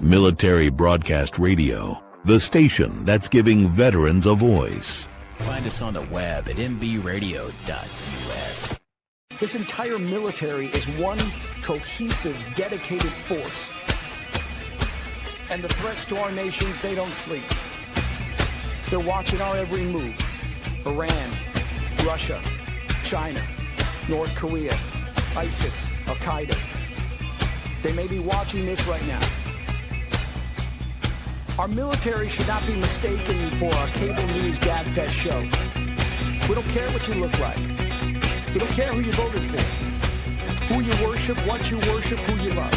Military Broadcast Radio, the station that's giving veterans a voice. Find us on the web at mbradio.us. This entire military is one cohesive, dedicated force. And the threats to our nations, they don't sleep. They're watching our every move. Iran, Russia, China, North Korea, ISIS, Al-Qaeda. They may be watching this right now. Our military should not be mistaken for a cable news gabfest show. We don't care what you look like. We don't care who you voted for, who you worship, what you worship, who you love.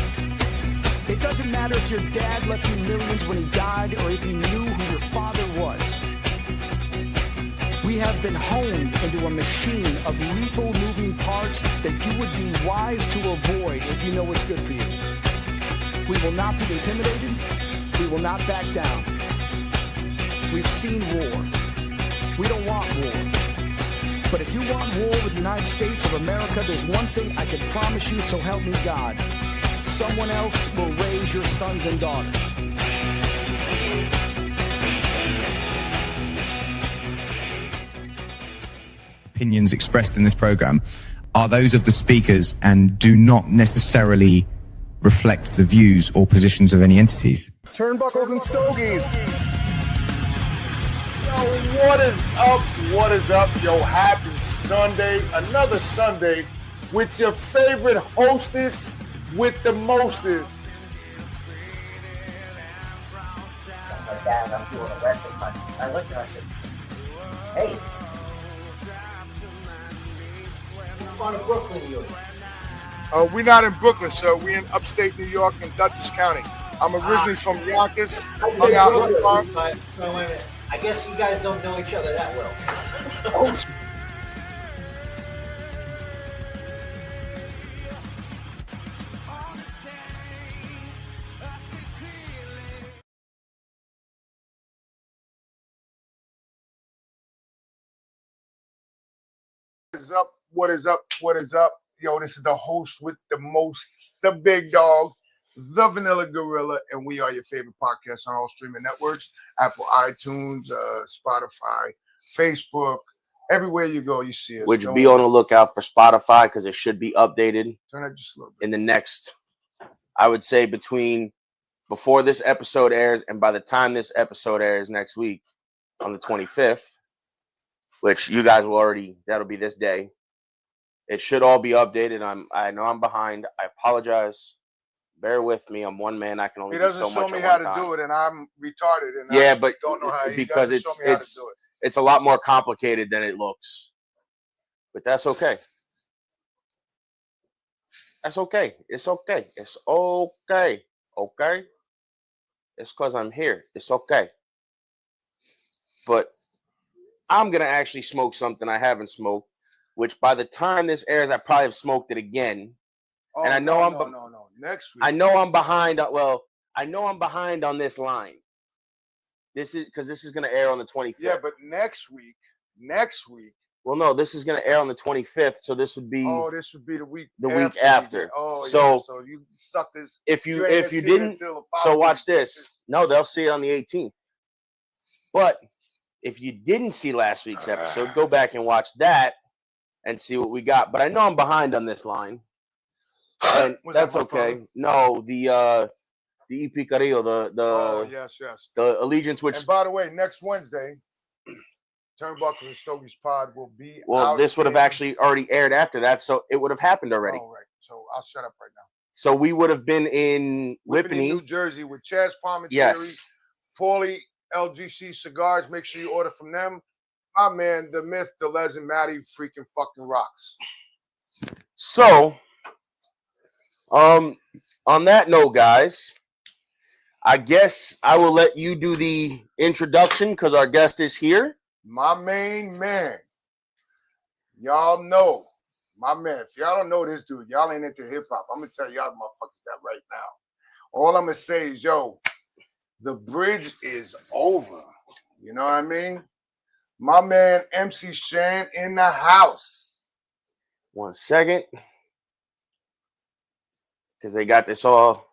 It doesn't matter if your dad left you millions when he died or if you knew who your father was. We have been honed into a machine of lethal moving parts that you would be wise to avoid if you know what's good for you. We will not be intimidated. We will not back down. We've seen war. We don't want war. But if you want war with the United States of America, there's one thing I can promise you, so help me God. Someone else will raise your sons and daughters. Opinions expressed in this program are those of the speakers and do not necessarily reflect the views or positions of any entities. Turnbuckles and Stogies. Yo, what is up? What is up? Yo, happy Sunday. Another Sunday with your favorite hostess with the mostest. My dad, I'm doing a wrestling match. I looked and I said, hey, I'm on to Brooklyn, you. We're not in Brooklyn, sir. We're in upstate New York in Dutchess County. I'm originally from Yonkers. Hung out in the park. I guess you guys don't know each other that well. Oh, what is up? What is up? What is up? Yo, this is the host with the most, the big dog, the Vanilla Gorilla, and we are your favorite podcast on all streaming networks, Apple, iTunes, Spotify, Facebook, everywhere you go, you see us. Would you be on the lookout for Spotify because it should be updated Turn that just a little bit. in the next, I would say before this episode airs and by the time this episode airs next week on the 25th, which you guys will already, that'll be this day. It should all be updated. I know I'm behind. I apologize. Bear with me. I'm one man. I can only do so much. He doesn't show me how to do it, and I'm retarded. And yeah, I but don't know how because he doesn't show me how to do it. It's a lot more complicated than it looks. But that's okay. That's okay. It's okay. It's okay. Okay? It's because I'm here. It's okay. But I'm going to actually smoke something I haven't smoked, which by the time this airs, I probably have smoked it again. Oh, and I know no. Next week. I know I'm behind. Well, I know I'm behind on this line. This is because this is going to air on the 25th. Yeah, but next week. Well, no, this is going to air on the 25th, so this would be. Oh, this would be the week after. Oh, so, yeah. So you suckers. If you didn't, so watch this. No, they'll see it on the 18th. But if you didn't see last week's episode, go back and watch that and see what we got. But I know I'm behind on this line, and that's okay. No, the EP Carrillo, the yes, the Allegiance, which. And by the way, next Wednesday, Turnbuckles and Stogies Pod will be. Well, this would have actually already aired after that, so it would have happened already. Oh, right. So I'll shut up right now. So we would have been in Whippany, New Jersey, with Chaz Palmentieri, yes. Paulie, LGC Cigars. Make sure you order from them. My man, the myth, the legend, Matty freaking fucking rocks. So, on that note, guys, I guess I will let you do the introduction because our guest is here. My main man. Y'all know. My man. If y'all don't know this dude, y'all ain't into hip-hop. I'm going to tell y'all motherfuckers that right now. All I'm going to say is, yo, the bridge is over. You know what I mean? My man, MC Shan in the house. 1 second. Because they got this all.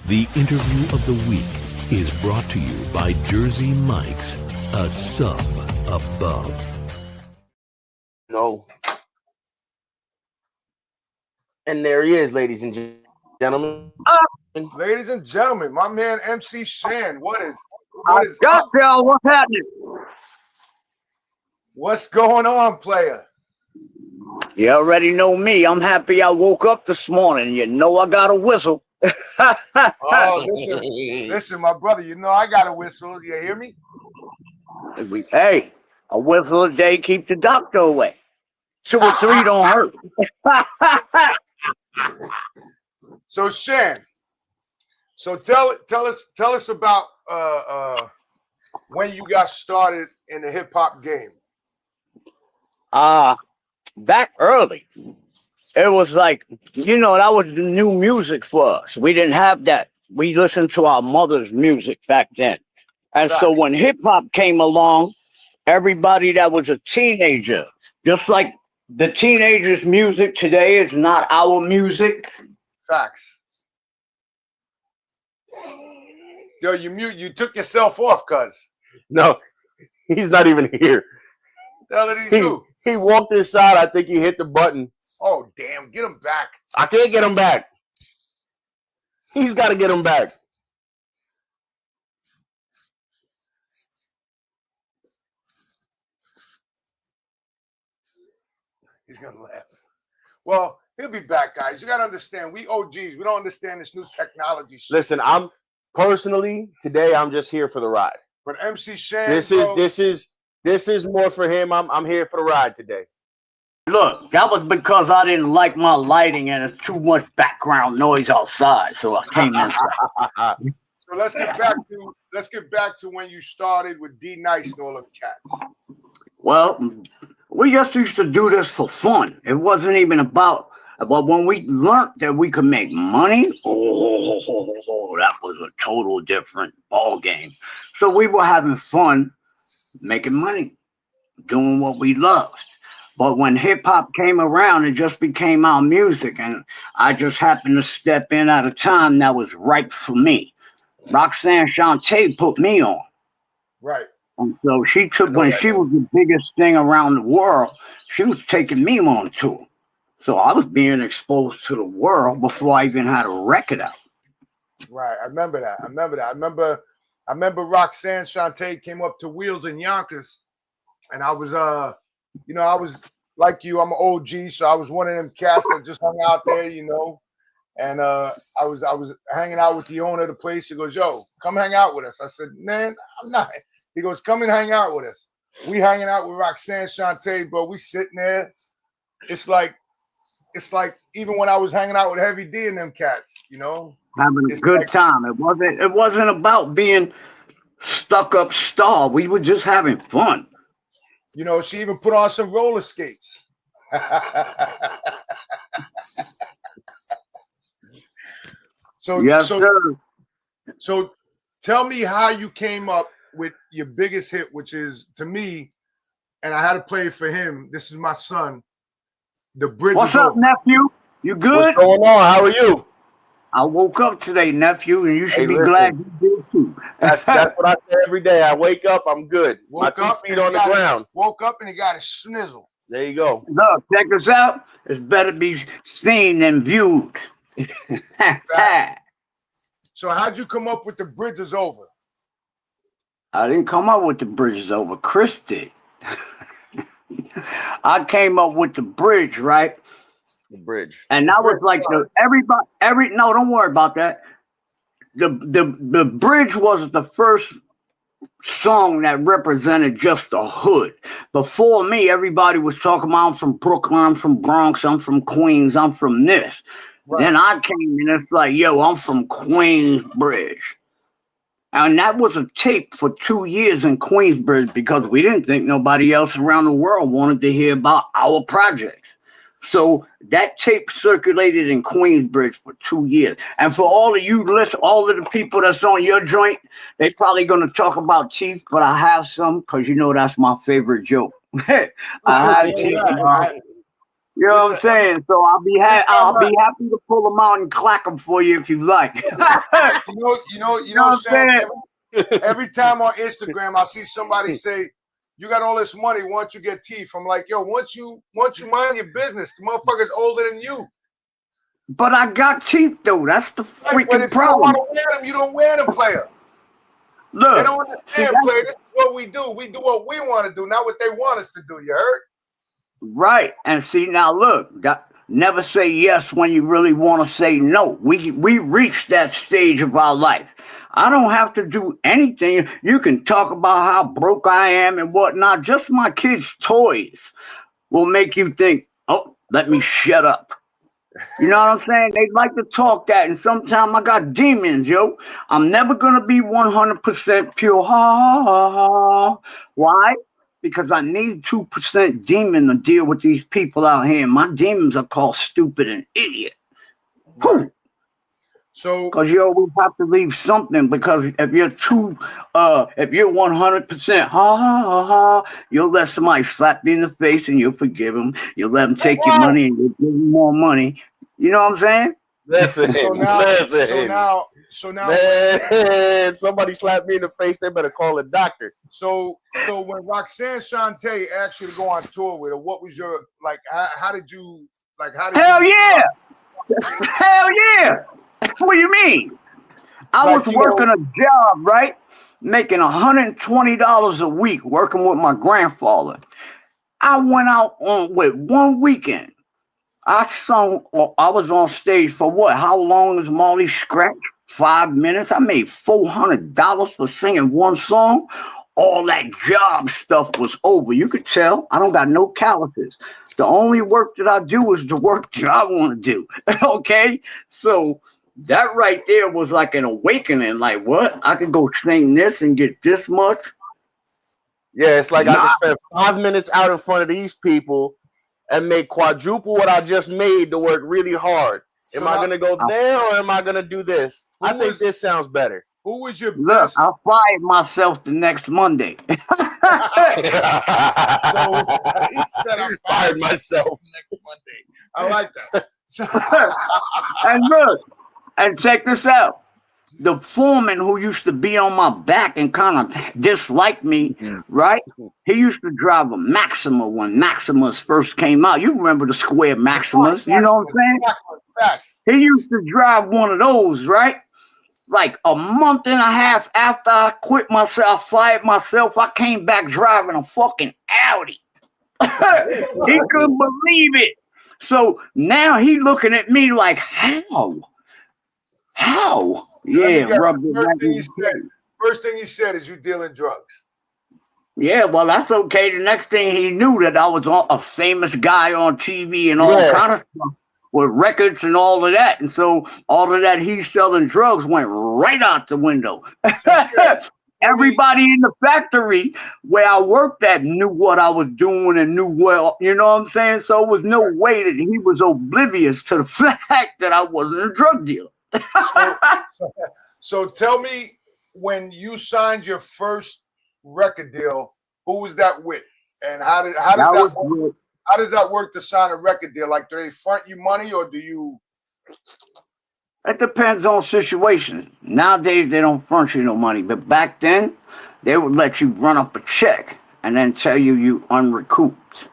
The interview of the week is brought to you by Jersey Mike's, a sub above. No. And there he is, ladies and gentlemen. Ladies and gentlemen, my man MC Shan. What is got y'all. What's happening? What's going on, player? You already know me. I'm happy I woke up this morning. You know I got a whistle. Oh, listen, my brother. You know I got a whistle. You hear me? Hey, a whistle a day keep the doctor away. 2 or 3 don't hurt. So Shan, so tell us about when you got started in the hip hop game. Back early. It was like, that was the new music for us. We didn't have that. We listened to our mother's music back then. And so when hip hop came along, everybody that was a teenager, just like the teenagers' music today is not our music. Facts. Yo, you took yourself off, cuz. No, he's not even here. The hell did he do? He walked inside. I think he hit the button. Oh, damn. Get him back. I can't get him back. He's got to get him back. He's going to laugh. Well, he'll be back, guys. You got to understand. We OGs. We don't understand this new technology shit. Listen, I'm just here for the ride. But MC Shan, This is more for him. I'm here for the ride today. Look, that was because I didn't like my lighting and it's too much background noise outside, so I came inside. So let's get back to when you started with D Nice and all them cats. Well, we just used to do this for fun. It wasn't even about. But when we learned that we could make money, that was a total different ball game. So we were having fun, making money, doing what we loved. But when hip hop came around, it just became our music, and I just happened to step in at a time that was right for me. Roxanne Shante put me on. Right. And so she took, when she was the biggest thing around the world, she was taking me on tour. So I was being exposed to the world before I even had a record out. Right. I remember that. I remember Roxanne Shante came up to Wheels in Yonkers, and I was I was like you, I'm an OG, so I was one of them cats that just hung out there, and I was hanging out with the owner of the place. He goes, "Yo, come hang out with us." I said, "Man, I'm not." He goes, "Come and hang out with us." We hanging out with Roxanne Shante, bro. We sitting there. It's like even when I was hanging out with Heavy D and them cats, having a good time. It wasn't about being stuck up star. We were just having fun. She even put on some roller skates. So tell me how you came up with your biggest hit, which is, to me, and I had to play it for him. This is my son. The Bridge. What's up, nephew? You good? What's going on? How are you? I woke up today, nephew, and you should be glad you did too. That's what I say every day. I wake up, I'm good. My 2 feet on the ground. Woke up and he got a snizzle. There you go. Look, check this out. It's better be seen than viewed. So how'd you come up with The Bridge Is Over? I didn't come up with The Bridge Is Over. Chris did. I came up with The Bridge, right? The Bridge. And that was like no, don't worry about that. The Bridge was the first song that represented just the hood. Before me, everybody was talking about, I'm from Brooklyn, I'm from Bronx, I'm from Queens, I'm from this. Right. Then I came and it's like, yo, I'm from Queensbridge. And that was a tape for 2 years in Queensbridge because we didn't think nobody else around the world wanted to hear about our projects. So that tape circulated in Queensbridge for 2 years. And for all of you all of the people that's on your joint, they probably going to talk about Chief, but I have some because that's my favorite joke. I have Chief. You know what I'm saying? So I'll be happy to pull them out and clack them for you if you like. You know, Shan, every time on Instagram I see somebody say, "You got all this money, why don't you get teeth?" I'm like, yo, once you mind your business, the motherfucker's older than you. But I got teeth though. That's the freaking but if problem. you don't want to wear them, you don't wear them, player. Look, they don't understand, player. This is what we do. We do what we want to do, not what they want us to do. You heard? Right. And see, now look, never say yes when you really want to say no. We reached that stage of our life. I don't have to do anything. You can talk about how broke I am and whatnot. Just my kids' toys will make you think, oh, let me shut up. You know what I'm saying? They like to talk that, and sometimes I got demons, yo. I'm never going to be 100% pure. Ha, ha, ha. Why? Because I need 2% demon to deal with these people out here. My demons are called stupid and idiot. Right. So, because you always have to leave something. Because if you're 100%, ha ha ha ha, you'll let somebody slap you in the face and you'll forgive them. You'll let them take your money and you'll give them more money. You know what I'm saying? Listen. So now, man, somebody slapped me in the face, they better call a doctor. So when Roxanne Shante asked you to go on tour with her, what was your how did you Hell yeah! Hell yeah! What do you mean? I was working a job, right? Making $120 a week working with my grandfather. I went out with one weekend. I was on stage for what? How long is Molly Scratch? 5 minutes. I made $400 for singing one song. All that job stuff was over. You could tell I don't got no calluses. The only work that I do is the work that I want to do. Okay? So that right there was like an awakening. Like, what? I could go sing this and get this much? Yeah, it's like I can spend 5 minutes out in front of these people and make quadruple what I just made to work really hard. Am I going to go there or am I going to do this? I think this sounds better. Who was your best? I fired myself the next Monday. So he said I fired myself next Monday. I like that. And look, and check this out. The foreman who used to be on my back and kind of dislike me, right? He used to drive a Maxima when Maximas first came out. You remember the square Maximas, you know what I'm saying? He used to drive one of those, right? Like a month and a half after I quit myself, fired myself, I came back driving a fucking Audi. He couldn't believe it. So now he looking at me like, how? How? Yeah, first thing he said is you dealing drugs. Yeah, well, that's okay. The next thing he knew that I was a famous guy on TV and all kind of stuff with records and all of that. And so all of that he's selling drugs went right out the window. Everybody in the factory where I worked at knew what I was doing and knew well, you know what I'm saying? So it was no way that he was oblivious to the fact that I wasn't a drug dealer. So tell me, when you signed your first record deal, who was that with, and how does that work to sign a record deal? Like, do they front you money or do you? It depends on situation. Nowadays they don't front you no money, but back then they would let you run up a check and then tell you unrecouped.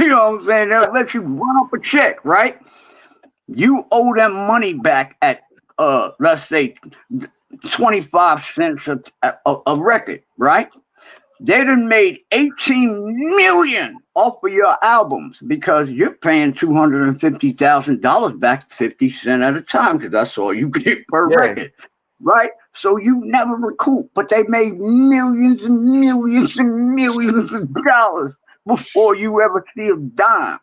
You know what I'm saying? They would let you run up a check, right? You owe them money back at let's say 25 cents a record, right? They done made $18 million off of your albums because you're paying $250,000 back 50 cents at a time because that's all you get per record, right? So you never recoup, but they made millions and millions and millions of dollars before you ever see a dime.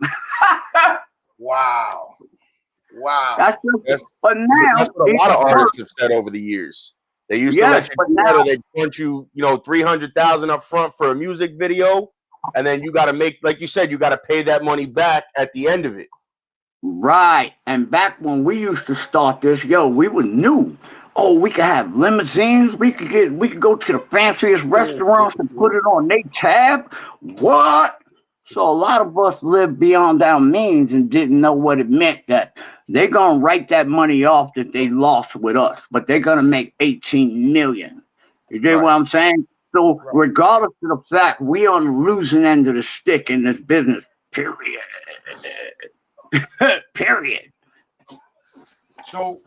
Wow. But now that's what a lot of artists have said over the years. They used to let you know they want you, $300,000 up front for a music video, and then you got to make, like you said, you got to pay that money back at the end of it. Right. And back when we used to start this, we were new. Oh, we could have limousines. We could go to the fanciest restaurants and put it on their tab. What? So a lot of us lived beyond our means and didn't know what it meant that they're gonna write that money off that they lost with us, but they're gonna make 18 million. You dig what I'm saying? So regardless of the fact we on the losing end of the stick in this business, period. Period. So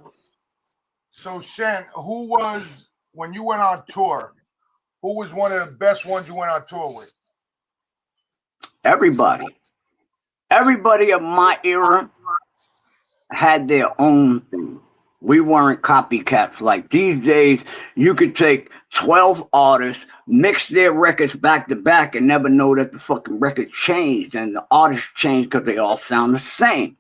Shan, who was, when you went on tour, who was one of the best ones you went on tour with? Everybody of my era had their own thing. We weren't copycats like these days. You could take 12 artists, mix their records back to back, and never know that the fucking record changed and the artists changed because they all sound the same.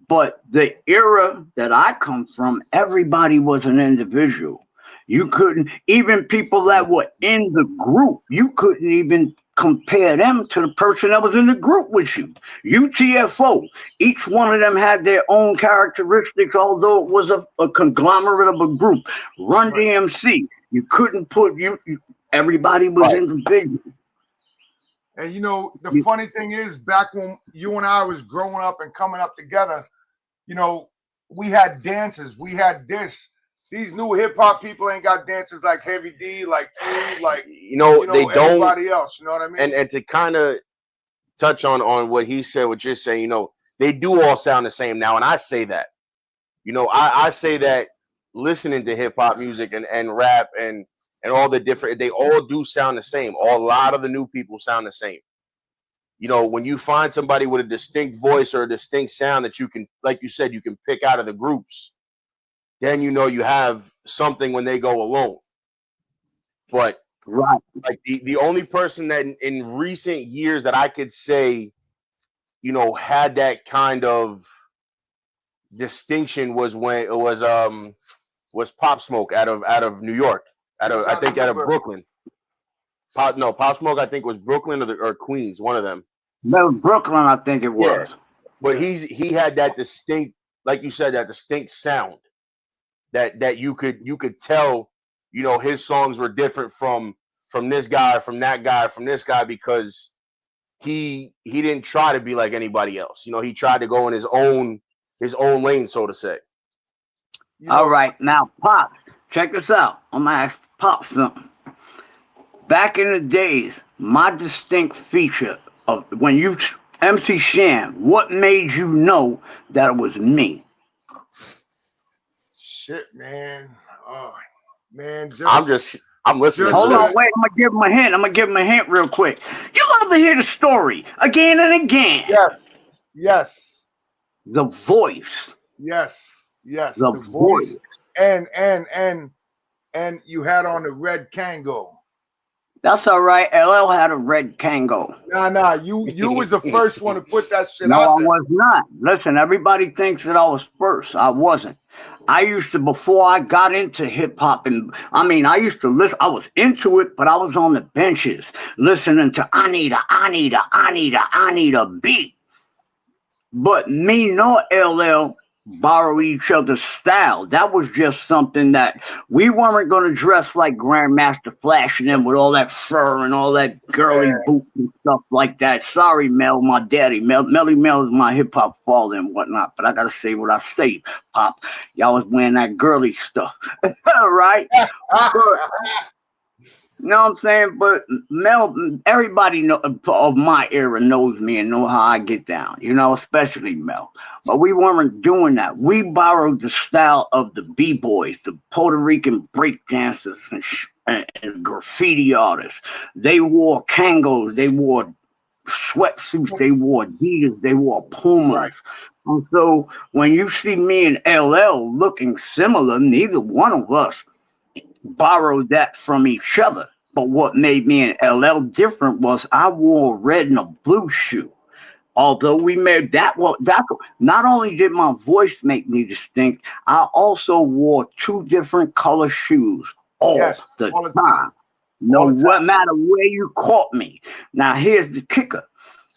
But the era that I come from, everybody was an individual. You couldn't, even people that were in the group, you couldn't even compare them to the person that was in the group with you. UTFO, each one of them had their own characteristics, although it was a conglomerate of a group. Run DMC, you couldn't put everybody was individual. And you know, the funny thing is, back when you and I was growing up and coming up together, you know, we had dances, we had this. These new hip hop people ain't got dances like Heavy D, like you, like they don't. Everybody else. You know what I mean? And to kind of touch on what he said, what you're saying, you know, they do all sound the same now, and I say that. You know, I say that listening to hip hop music and rap and all the different, they all do sound the same. A lot of the new people sound the same. You know, when you find somebody with a distinct voice or a distinct sound that you can, like you said, you can pick out of the groups, then you know you have something when they go alone. But like the only person that in recent years that I could say, you know, had that kind of distinction was when it was Pop Smoke out of New York, I think out of Brooklyn. Pop Smoke I think was Brooklyn or Queens, one of them. No, Brooklyn, I think it was. Yeah. But he had that distinct, like you said, that distinct sound that you could tell, you know, his songs were different from this guy, from that guy, from this guy, because he didn't try to be like anybody else. You know, he tried to go in his own lane, so to say. All right, now Pop, check this out. I'm gonna ask Pop something. Back in the days, my distinct feature of when you MC Shan, what made you know that it was me? Shit, man. Oh, man. I'm listening. Hold on, wait. I'm gonna give him a hint real quick. You love to hear the story again and again. Yes. The voice. Yes. The voice. And you had on the red Kango. That's all right. LL had a red Kango. Nah. You was the first one to put that shit no, out there. I was not. Listen, everybody thinks that I was first. I wasn't. I used to, before I got into hip hop, and I mean, I used to listen. I was into it, but I was on the benches listening to I need a beat. But me nor LL borrow each other's style. That was just something that we weren't going to dress like Grandmaster Flash and them with all that fur and all that girly boots and stuff like that. Sorry, Mel, my daddy. Melly Mel is my hip hop father and whatnot, but I got to say what I say, Pop. Y'all was wearing that girly stuff. Right? You know what I'm saying? But Mel, everybody of my era knows me and know how I get down, you know, especially Mel. But we weren't doing that. We borrowed the style of the B-boys, the Puerto Rican breakdancers and graffiti artists. They wore Kangos, they wore sweatsuits, they wore Adidas, they wore Pumas. Right. And so when you see me and LL looking similar, neither one of us borrowed that from each other. But what made me and LL different was I wore a red and a blue shoe. Although we made that, well, not only did my voice make me distinct, I also wore two different color shoes all the time. What matter where you caught me. Now here's the kicker.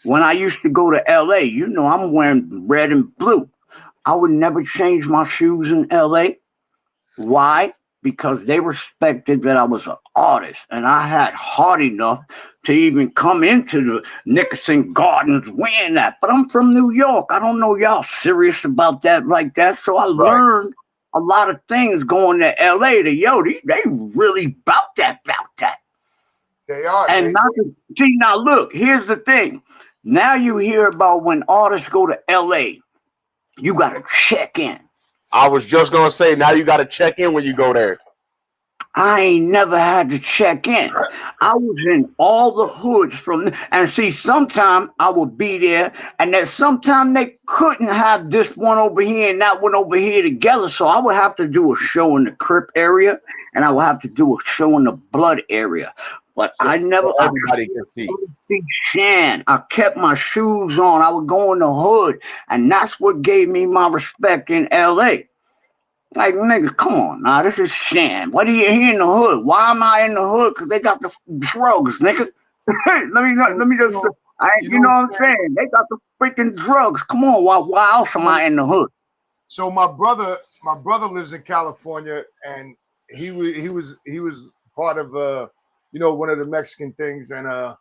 When I used to go to LA, you know, I'm wearing red and blue. I would never change my shoes in LA. Why? because they respected that I was an artist, and I had heart enough to even come into the Nickerson Gardens wearing that. But I'm from New York. I don't know y'all serious about that like that. So I learned a lot of things going to LA to they really about that. They are. And now look, here's the thing. Now you hear about when artists go to LA, you gotta check in. I was just gonna say, now you gotta check in when you go there. I ain't never had to check in. I was in all the hoods and see, sometime I would be there, and then sometime they couldn't have this one over here and that one over here together. So I would have to do a show in the Crip area, and I would have to do a show in the Blood area. But so I never. Everybody can see. Shan. I kept my shoes on. I would go in the hood, and that's what gave me my respect in LA. Like, nigga, come on now, this is Shan. What are you here in the hood? Why am I in the hood? Because they got the drugs, nigga. let me just, you know what I'm saying? They got the freaking drugs. Come on, why else am I in the hood? So my brother lives in California, and he was part of one of the Mexican things, and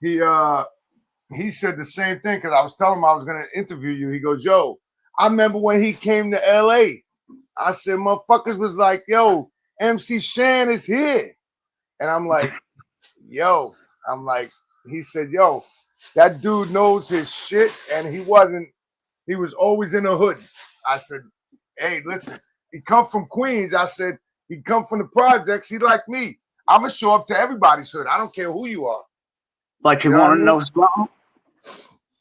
he said the same thing, because I was telling him I was gonna interview you. He goes, yo, I remember when he came to LA. I said, motherfuckers was like, yo, MC Shan is here. And I'm like, he said, yo, that dude knows his shit, and he was always in the hood. I said, hey, listen, he come from Queens. I said, he come from the projects. He like me. I'm going to show up to everybody's hood. I don't care who you are. But you want to know something?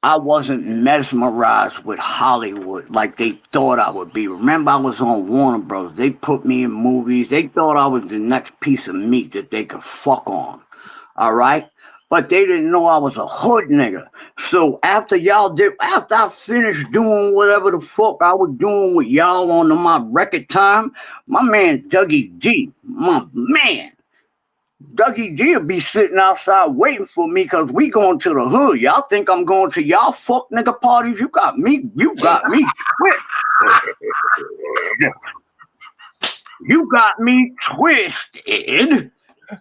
I wasn't mesmerized with Hollywood like they thought I would be. Remember, I was on Warner Bros. They put me in movies. They thought I was the next piece of meat that they could fuck on. All right? But they didn't know I was a hood nigga. So after I finished doing whatever the fuck I was doing with y'all on my record time, my man Dougie D, Dougie D will be sitting outside waiting for me, because we going to the hood. Y'all think I'm going to y'all fuck nigga parties? You got me twisted. You got me twisted.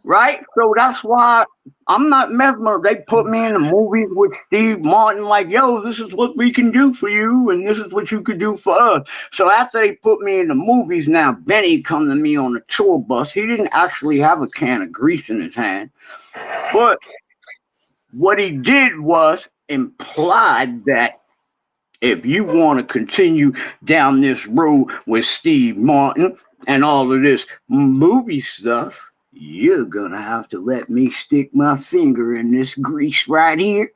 Right? So that's why I'm not mesmerized. They put me in the movies with Steve Martin, like, yo, this is what we can do for you, and this is what you could do for us. So after they put me in the movies, now Benny come to me on the tour bus. He didn't actually have a can of grease in his hand, but what he did was implied that if you want to continue down this road with Steve Martin and all of this movie stuff, you're gonna have to let me stick my finger in this grease right here,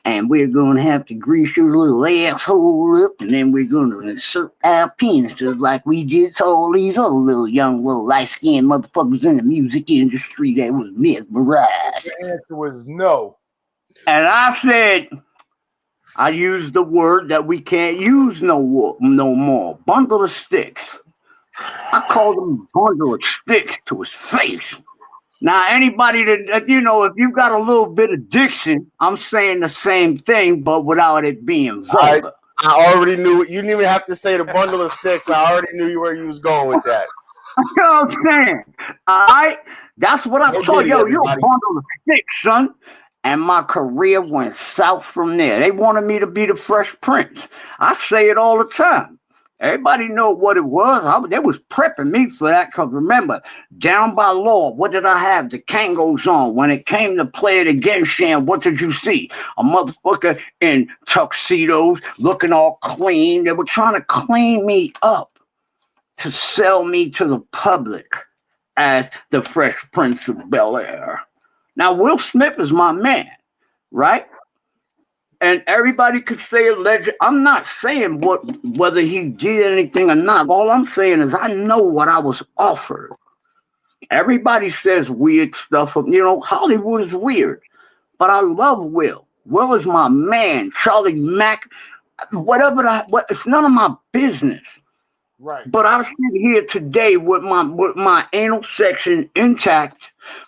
and we're gonna have to grease your little asshole up, and then we're gonna insert our penises like we did to all these other little light-skinned motherfuckers in the music industry that was mesmerized. The answer was no. And I said, I used the word that we can't use no more. Bundle of sticks. I called him bundle of sticks to his face. Now, anybody that, if you've got a little bit of diction, I'm saying the same thing, but without it being vulgar. I already knew it. You didn't even have to say the bundle of sticks. I already knew where you was going with that. You know what I'm saying? All right? That's what I told you. You're a bundle of sticks, son. And my career went south from there. They wanted me to be the Fresh Prince. I say it all the time. Everybody know what it was. They was prepping me for that, because remember, Down by Law, what did I have? The Kangos on. When it came to Play It Again, Shan, what did you see? A motherfucker in tuxedos, looking all clean. They were trying to clean me up to sell me to the public as the Fresh Prince of Bel-Air. Now, Will Smith is my man, right? And everybody could say alleged. I'm not saying whether he did anything or not. All I'm saying is I know what I was offered. Everybody says weird stuff. Hollywood is weird. But I love Will. Will is my man. Charlie Mack, it's none of my business. Right. But I sit here today with my anal section intact,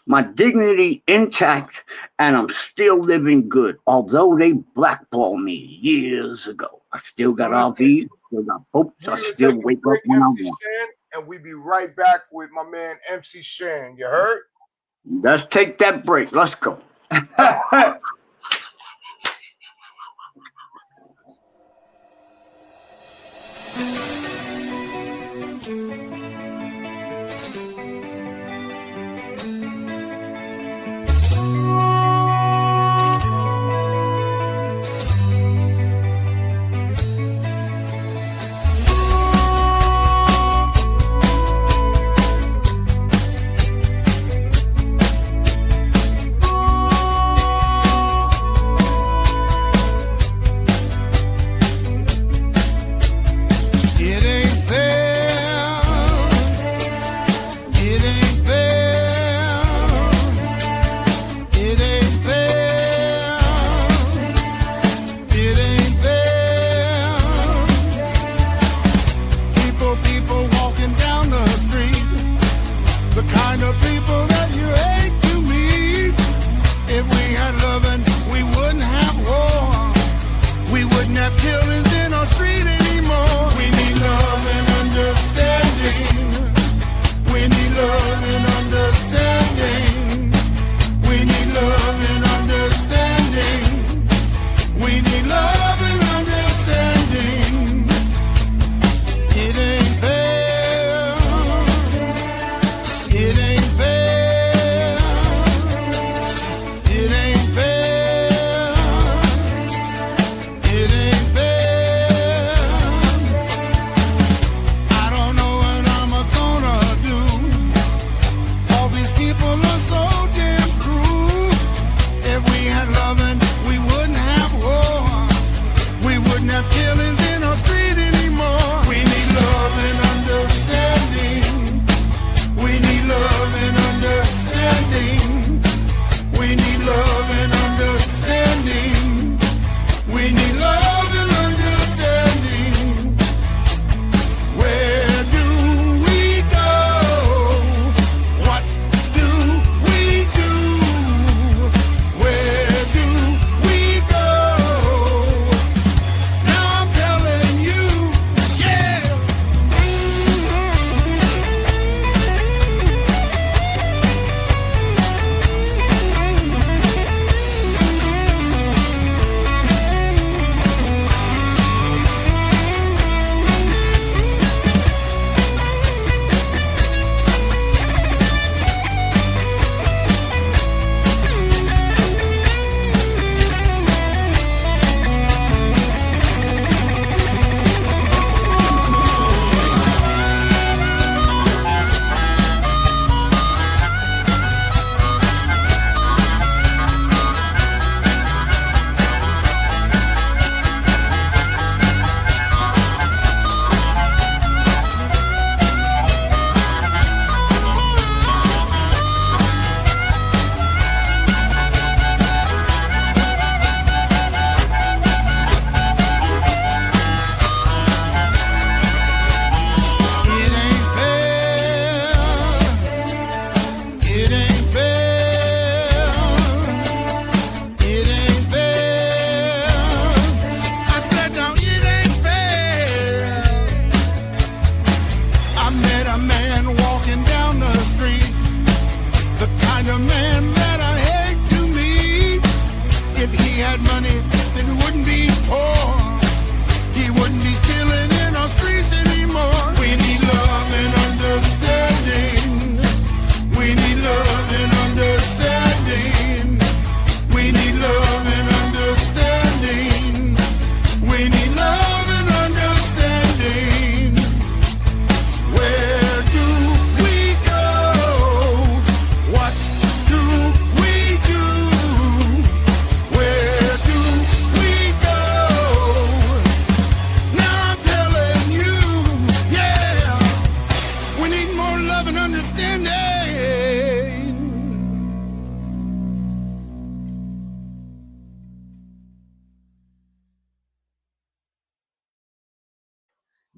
my dignity intact, and I'm still living good. Although they blackballed me years ago, I still got RVs, still got boats. I still wake up when I want. and we be right back with my man MC Shan. You heard? Let's take that break. Let's go.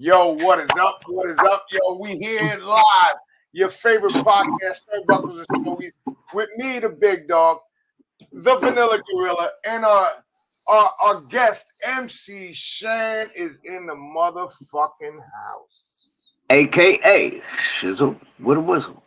Yo, what is up? What is up? Yo, we here live. Your favorite podcast, Turnbuckles and Stogies, with me, the big dog, the Vanilla Gorilla, and our guest, MC Shan, is in the motherfucking house. AKA Shizzle with a Whistle.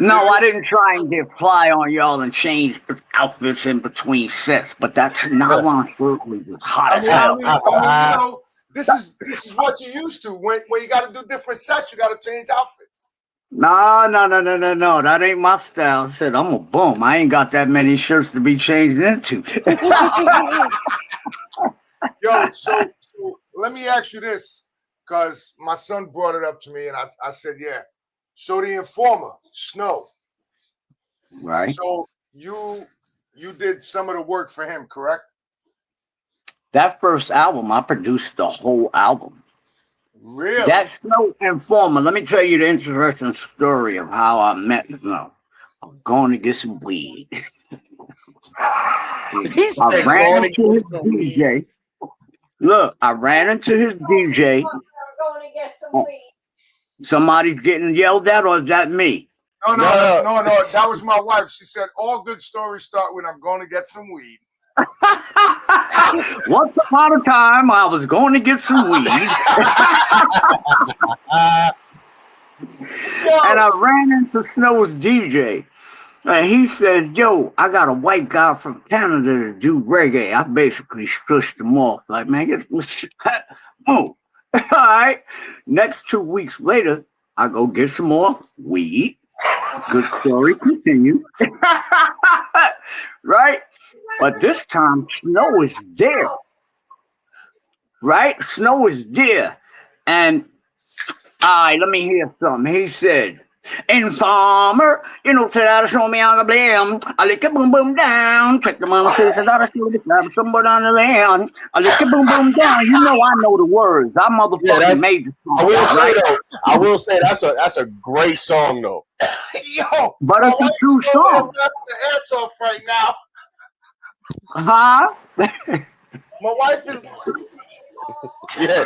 No, I didn't try and get fly on y'all and change outfits in between sets, but that's nylon shirt was hot as hell. You know, this is what you used to. When you got to do different sets, you got to change outfits. No. That ain't my style. I said, I'm a bum. I ain't got that many shirts to be changed into. Yo, so let me ask you this, because my son brought it up to me, and I said, yeah. So the Informer, Snow. Right. So you did some of the work for him, correct? That first album, I produced the whole album. Really? That Snow Informer. Let me tell you the interesting story of how I met Snow. I'm going to get some weed. I ran into his DJ. Look, I ran into his DJ. I'm going to get some weed. Somebody's getting yelled at, or is that me? No. That was my wife. She said, all good stories start with, I'm going to get some weed. Once upon a time, I was going to get some weed. And I ran into Snow's DJ. And he said, yo, I got a white guy from Canada to do reggae. I basically shushed him off. Like, man, get move. All right. Next 2 weeks later, I go get some more weed. Good story continues. Right? But this time, Snow is there. Right? Snow is there. And, all right, let me hear something. He said, Informer, you know, said I show me on the blam. I lick it boom boom down. Check the mama says that I show the somebody on the land. I lick it boom boom down. You know I know the words. I motherfucking made the song. I will say that's a great song though. Yo, but it's a true song. The ass off right now. Huh? My wife is. Yeah.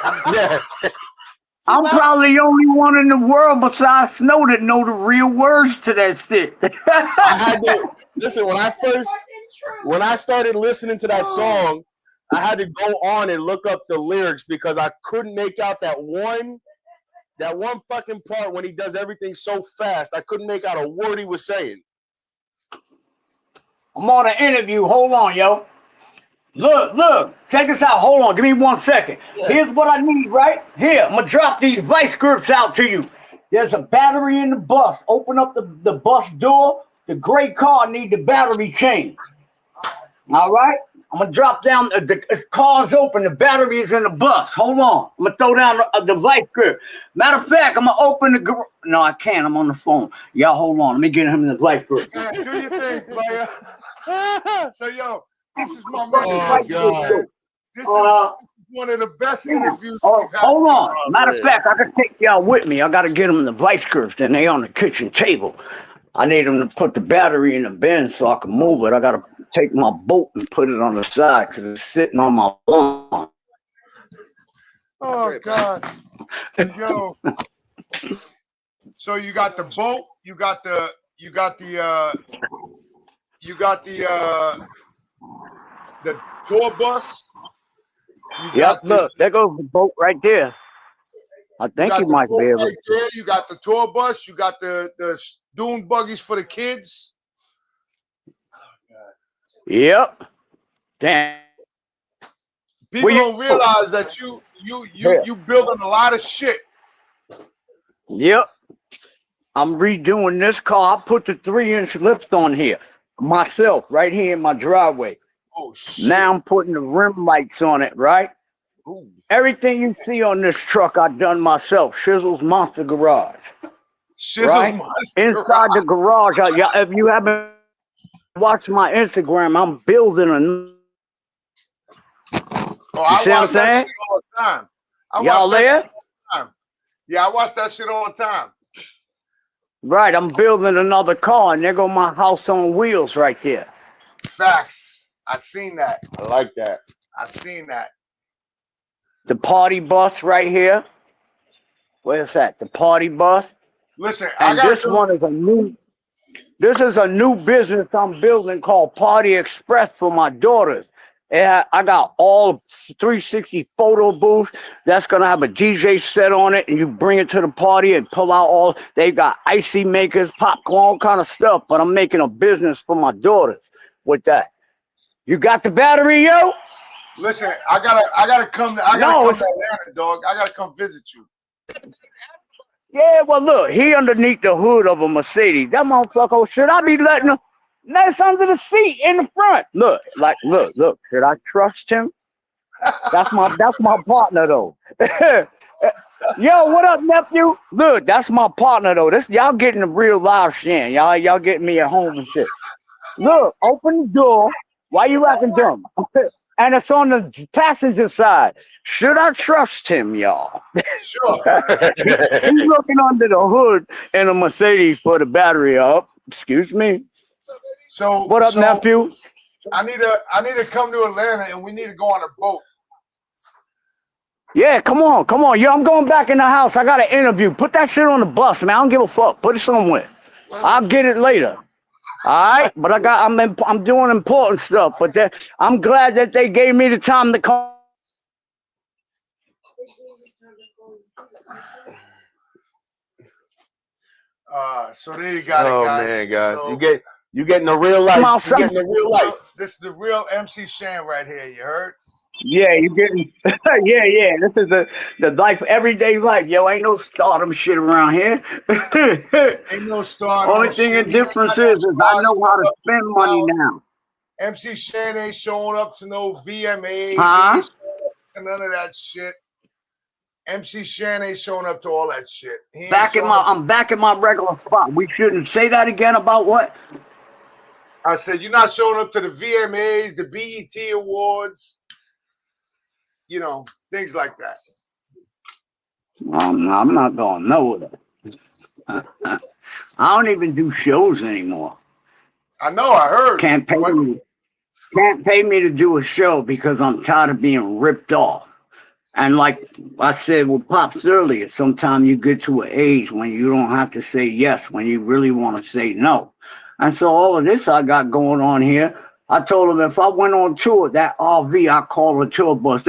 I'm probably the only one in the world besides Snow that know the real words to that shit. I had to listen when I started listening to that song. I had to go on and look up the lyrics because I couldn't make out that one fucking part when he does everything so fast. I couldn't make out a word he was saying. I'm on an interview. Hold on, yo. Look, check this out. Hold on, give me 1 second. Here's what I need, right? Here, I'm gonna drop these vice grips out to you. There's a battery in the bus. Open up the bus door. The gray car need the battery changed. All right? I'm gonna drop down, the car's open, the battery is in the bus. Hold on. I'm gonna throw down the vice grip. Matter of fact, I'm gonna open the garage. No, I can't, I'm on the phone. Y'all hold on, let me get him in the vice grip. Yeah, do your thing, player. So, yo. This is my man. Oh, God. This is one of the best interviews we've had. Hold on. Matter of fact, I can take y'all with me. I got to get them in the vice grips, and they on the kitchen table. I need them to put the battery in the bin so I can move it. I got to take my boat and put it on the side because it's sitting on my lawn. Oh, God. Yo. So you got the boat. You got the tour bus. Yep, look, there goes the boat right there. I think you might be able to. You got the tour bus. You got the dune buggies for the kids. Yep. Damn. People don't realize that you building a lot of shit. Yep. I'm redoing this car. I put the 3-inch lift on here myself, right here in my driveway. Oh, shit. Now I'm putting the rim lights on it, right? Ooh. Everything you see on this truck, I done myself. Shizzle's Monster Garage. Right? Inside the garage, if you haven't watched my Instagram, I'm building I watch that shit all the time. Y'all there? Yeah, I watch that shit all the time. Right, I'm building another car, and there go my house on wheels right there. Facts. I seen that. I like that. I seen that. The party bus right here. Where's that? The party bus. Listen, this is a new business I'm building called Party Express for my daughters. Yeah, I got all 360 photo booths. That's gonna have a DJ set on it, and you bring it to the party and pull out all. They got icy makers, popcorn, all kind of stuff. But I'm making a business for my daughters with that. You got the battery, yo? Listen, I gotta come to Atlanta, dog. I gotta come visit you. Yeah, well, look, he underneath the hood of a Mercedes. That motherfucker, should I be letting him? That's under the seat in the front. Look. Should I trust him? That's my partner though. Yo, what up, nephew? Look, that's my partner though. This y'all getting the real live Shan. Y'all getting me at home and shit. Look, open the door. Why you acting dumb? And it's on the passenger side. Should I trust him, y'all? Sure. He's looking under the hood in a Mercedes for the battery up. Excuse me. So what up, nephew? I need to come to Atlanta and we need to go on a boat. Yeah, come on. Yo, I'm going back in the house. I got an interview. Put that shit on the bus, man. I don't give a fuck. Put it somewhere. I'll get it later. All right, but I'm doing important stuff. But I'm glad that they gave me the time to come. So there you got it, guys. Oh man, guys, So, you getting the real life. You getting the real life. This is the real MC Shan right here. You heard? Yeah, you getting yeah. This is the life, everyday life. Yo, ain't no stardom shit around here. Ain't no stardom. Only thing the difference is I know how to spend money now. MC Shan ain't showing up to no VMAs. Huh? To none of that shit. MC Shan ain't showing up to all that shit. I'm back in my regular spot. We shouldn't say that again about what? I said you're not showing up to the VMAs, the BET Awards, you know, things like that. I'm not going nowhere. I don't even do shows anymore. I know, I heard. Can't pay me to do a show because I'm tired of being ripped off. And like I said with Pops earlier, sometimes you get to an age when you don't have to say yes, when you really want to say no. And so all of this I got going on here, I told them if I went on tour, that RV I call a tour bus.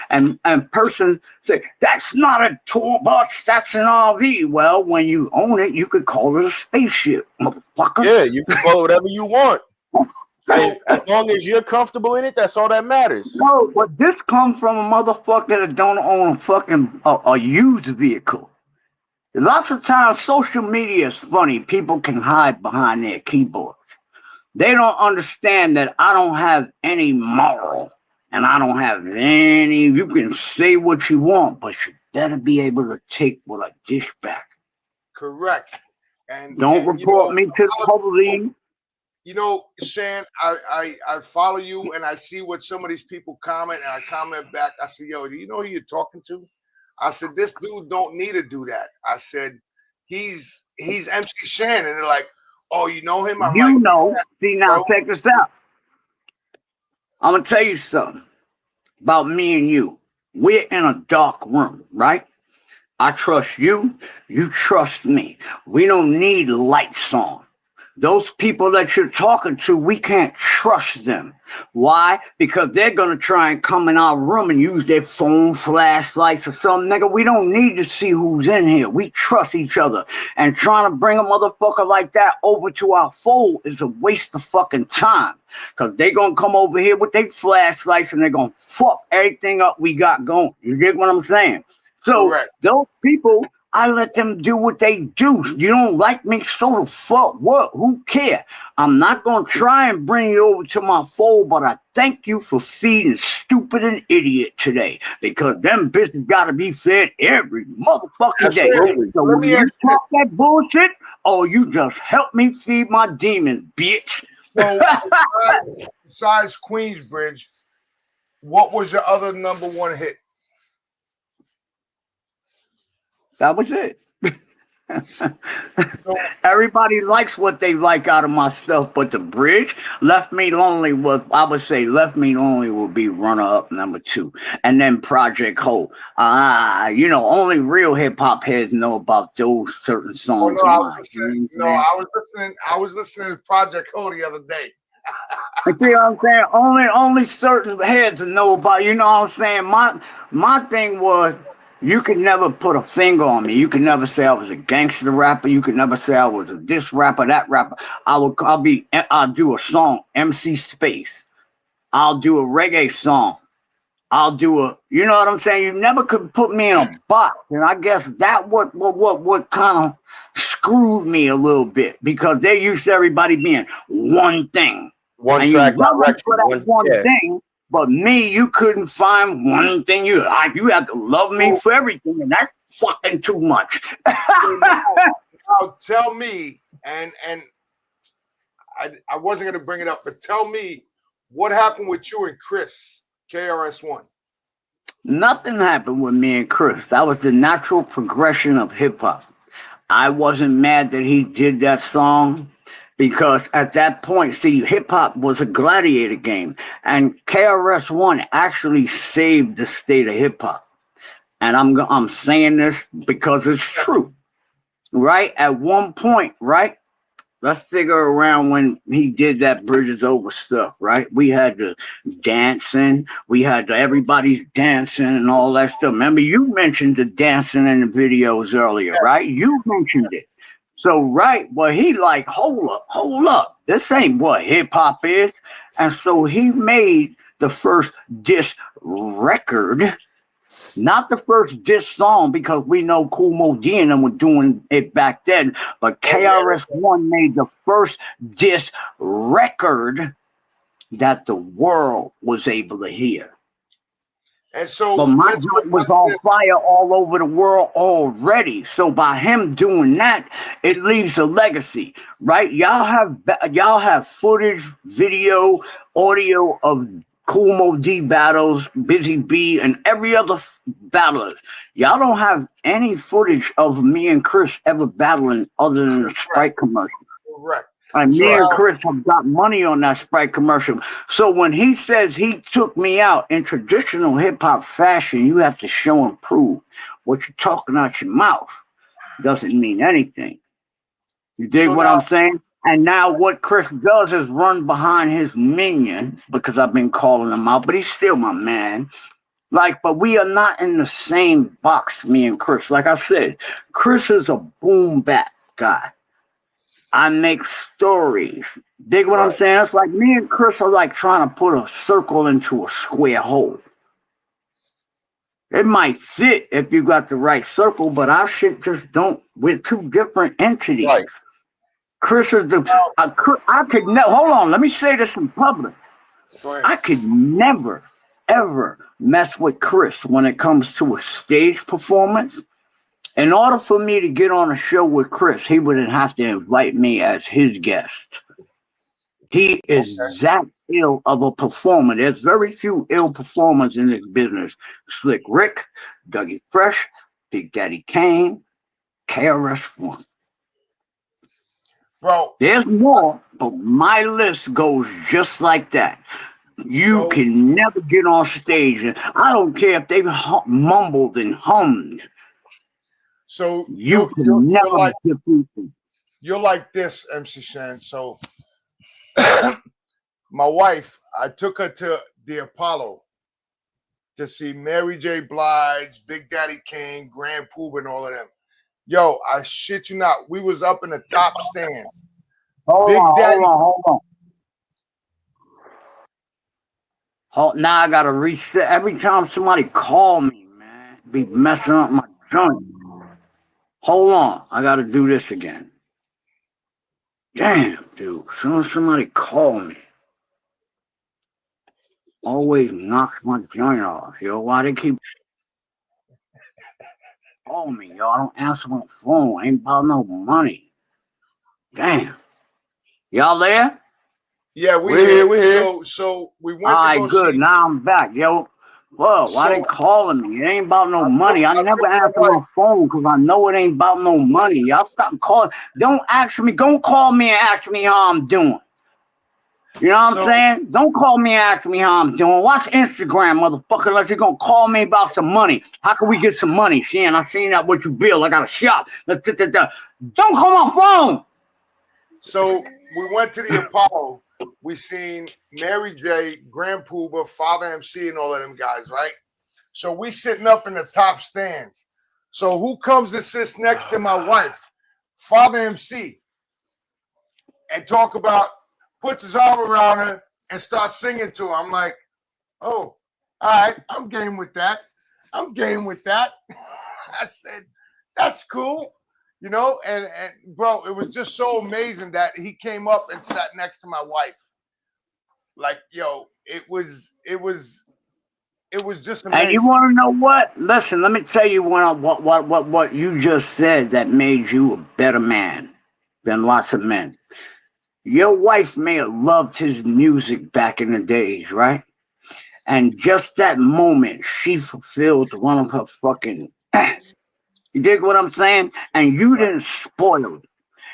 And person say, that's not a tour bus, that's an RV. Well, when you own it, you could call it a spaceship, motherfucker. Yeah, you can call it whatever you want. Hey, as long as you're comfortable in it, that's all that matters. No, but this comes from a motherfucker that don't own a fucking a used vehicle. Lots of times, social media is funny. People can hide behind their keyboards. They don't understand that I don't have any moral, and I don't have any. You can say what you want, but you better be able to take what I dish back. Correct. And don't report me to the police. You know, Shan, I follow you and I see what some of these people comment and I comment back. I say, yo, do you know who you're talking to? I said, this dude don't need to do that. I said, he's MC Shan. And they're like, oh, you know him? I'm you like, know. See, now check this out. I'm going to tell you something about me and you. We're in a dark room, right? I trust you. You trust me. We don't need lights on. Those people that you're talking to, we can't trust them. Why? Because they're going to try and come in our room and use their phone flashlights or something. Nigga, we don't need to see who's in here. We trust each other. And trying to bring a motherfucker like that over to our fold is a waste of fucking time. Because they're going to come over here with their flashlights and they're going to fuck everything up we got going. You get what I'm saying? So those people, I let them do what they do. You don't like me, so the fuck what? Who care? I'm not going to try and bring you over to my fold, but I thank you for feeding stupid and idiot today. Because them bitches got to be fed every motherfucking day. So when you talk that bullshit, oh, you just help me feed my demons, bitch. So besides Queensbridge, what was your other #1 hit? That was it. Everybody likes what they like out of my stuff, but the bridge, Left Me Lonely was, I would say Left Me Lonely will be runner-up #2. And then Project Hope. You know, only real hip-hop heads know about those certain songs. I was listening to Project Hope the other day. You see what I'm saying? Only certain heads know about. You know what I'm saying? My thing was, you could never put a finger on me. You could never say I was a gangster rapper. You could never say I was a this rapper, that rapper. I'll do a song, MC Space. I'll do a reggae song. I'll do you know what I'm saying? You never could put me in a box. And I guess that what kind of screwed me a little bit, because they used to everybody being one thing. One and track you love me direction. for that one thing, but me, you couldn't find one thing you have to love me for everything, and that's fucking too much. Now tell me, and I wasn't gonna bring it up, but tell me what happened with you and Chris, KRS-One. Nothing happened with me and Chris. That was the natural progression of hip hop. I wasn't mad that he did that song, because at that point, see, hip hop was a gladiator game, and KRS-One actually saved the state of hip hop. And I'm saying this because it's true, right? At one point, right? Let's figure around when he did that Bridges Over stuff, right? We had the dancing, everybody's dancing and all that stuff. Remember, you mentioned the dancing in the videos earlier, right? You mentioned it. So, right, well, he like, hold up. This ain't what hip hop is. And so he made the first diss record, not the first diss song, because we know Kool Moe Dee and them were doing it back then. But KRS-One made the first diss record that the world was able to hear. And so, but my joint was on fire all over the world already. So by him doing that, it leaves a legacy, right? Y'all have footage, video, audio of Kool Moe Dee battles, Busy B, and every other battler. Y'all don't have any footage of me and Chris ever battling other than the Sprite commercial. Correct. And me and Chris have got money on that Sprite commercial. So when he says he took me out in traditional hip-hop fashion, you have to show and prove. What you're talking out your mouth doesn't mean anything. You dig what I'm saying? And now what Chris does is run behind his minions, because I've been calling him out, but he's still my man. But we are not in the same box, me and Chris. Like I said, Chris is a boom bap guy. I make stories. Dig what I'm saying? It's like me and Chris are like trying to put a circle into a square hole. It might fit if you got the right circle, but our shit just don't. We're two different entities. Right. Chris is I could never, hold on, let me say this in public. I could never, ever mess with Chris when it comes to a stage performance. In order for me to get on a show with Chris, he would have to invite me as his guest. He is that ill of a performer. There's very few ill performers in this business. Slick Rick, Dougie Fresh, Big Daddy Kane, KRS-One. Bro, there's more, but my list goes just like that. You can never get on stage. I don't care if they've mumbled and hummed. So you can never defeat them. You're like this, MC Shan. So my wife, I took her to the Apollo to see Mary J. Blige, Big Daddy Kane, Grand Poobah, and all of them. Yo, I shit you not. We was up in the top stands. Hold on. Now I gotta reset. Every time somebody call me, man, be messing up my joint. Hold on. I gotta do this again. Damn, dude. As soon as somebody call me, always knocks my joint off, yo. Why they keep calling me, yo? I don't answer my phone. Ain't about no money. Damn. Y'all there? Yeah, we're here. So we went. All right, good. Now I'm back, yo. Whoa, why they calling me? It ain't about no money. I never answer my phone because I know it ain't about no money. Y'all stop calling. Don't ask me. Don't call me and ask me how I'm doing. You know what I'm saying? Don't call me and ask me how I'm doing. Watch Instagram, motherfucker, unless you're going to call me about some money. How can we get some money? Shan, I seen that what you bill. I got a shop. Don't call my phone. So we went to the Apollo. We seen Mary J, Grand Pooba, Father MC, and all of them guys, right? So we sitting up in the top stands. So who comes to sit next to my wife? Father MC. And talk about, puts his arm around her and starts singing to her. I'm like, oh, all right, I'm game with that. I'm game with that. I said, that's cool. You know, and bro, it was just so amazing that he came up and sat next to my wife. Like, yo, it was just amazing. And you want to know what? Listen, let me tell you what you just said that made you a better man than lots of men. Your wife may have loved his music back in the days, right? And just that moment, she fulfilled one of her fucking... You dig what I'm saying? And you didn't spoil it.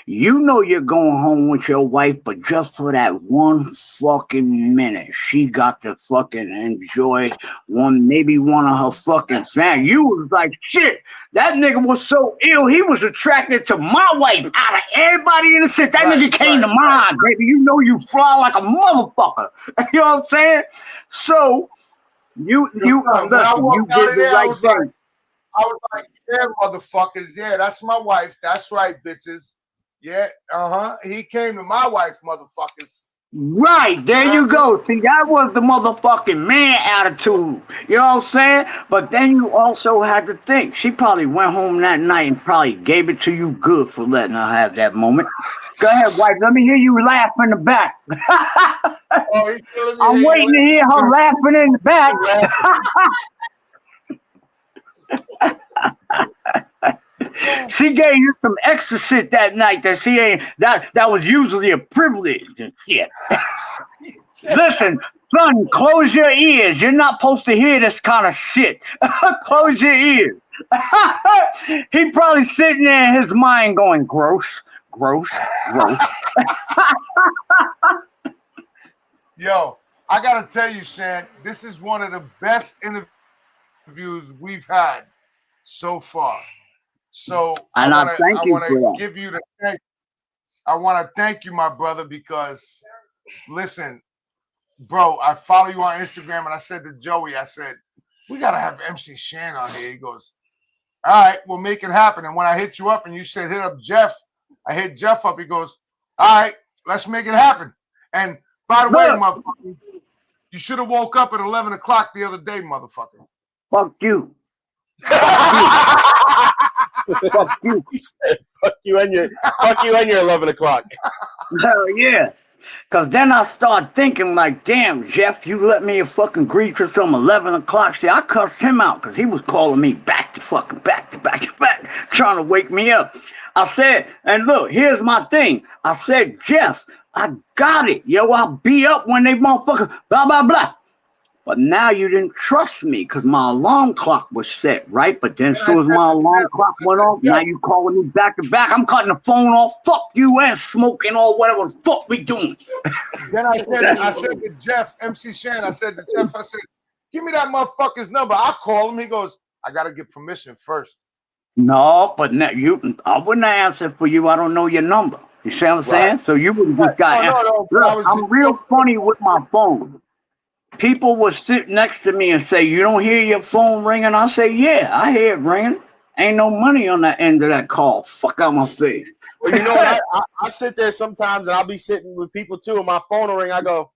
You know you're going home with your wife, but just for that one fucking minute, she got to fucking enjoy maybe one of her fucking fans. You was like, shit, that nigga was so ill, he was attracted to my wife out of everybody in the city. That nigga came to mind, baby. You know you fly like a motherfucker. You know what I'm saying? So, you did the right thing. I was like, yeah, motherfuckers. Yeah, that's my wife. That's right, bitches. Yeah, He came to my wife, motherfuckers. Right, there you go. See, that was the motherfucking man attitude. You know what I'm saying? But then you also had to think. She probably went home that night and probably gave it to you good for letting her have that moment. Go ahead, wife. Let me hear you laugh in the back. I'm waiting to hear her laughing in the back. She gave you some extra shit that night that she ain't that was usually a privilege and shit. Listen, son, close your ears. You're not supposed to hear this kind of shit. Close your ears. He probably sitting there in his mind going, gross. Yo, I gotta tell you, Shan, this is one of the best interviews we've had so far. So and I want to give you the thank. I want to thank you, my brother, because listen, bro, I follow you on Instagram, and I said to Joey, I said, we gotta have MC Shan on here. He goes, all right, we'll make it happen. And when I hit you up and you said hit up Jeff, I hit Jeff up. He goes, all right, let's make it happen. And by the way, motherfucker, you should have woke up at 11 o'clock the other day, motherfucker. Fuck you. Fuck you. He said, fuck you and your 11 o'clock. Hell yeah. Cause then I start thinking like, damn, Jeff, you let me fucking greet for some 11 o'clock shit. I cussed him out because he was calling me back to back, trying to wake me up. I said, and look, here's my thing. I said, Jeff, I got it. Yo, I'll be up when they motherfucker blah, blah, blah. But now you didn't trust me because my alarm clock was set, right? But then as soon as my alarm clock went off, now you calling me back to back. I'm cutting the phone off. Fuck you and smoking or whatever the fuck we doing. Then I said to Jeff, MC Shan, I said, give me that motherfucker's number. I'll call him. He goes, I got to get permission first. No, but now I wouldn't answer for you. I don't know your number. You see what I'm saying? So you would have just got Look, I'm real funny with my phone. People would sit next to me and say, you don't hear your phone ringing? I say, yeah, I hear it ringing. Ain't no money on the end of that call. Fuck out my face. Well, you know what? I sit there sometimes and I'll be sitting with people too and my phone will ring. I go,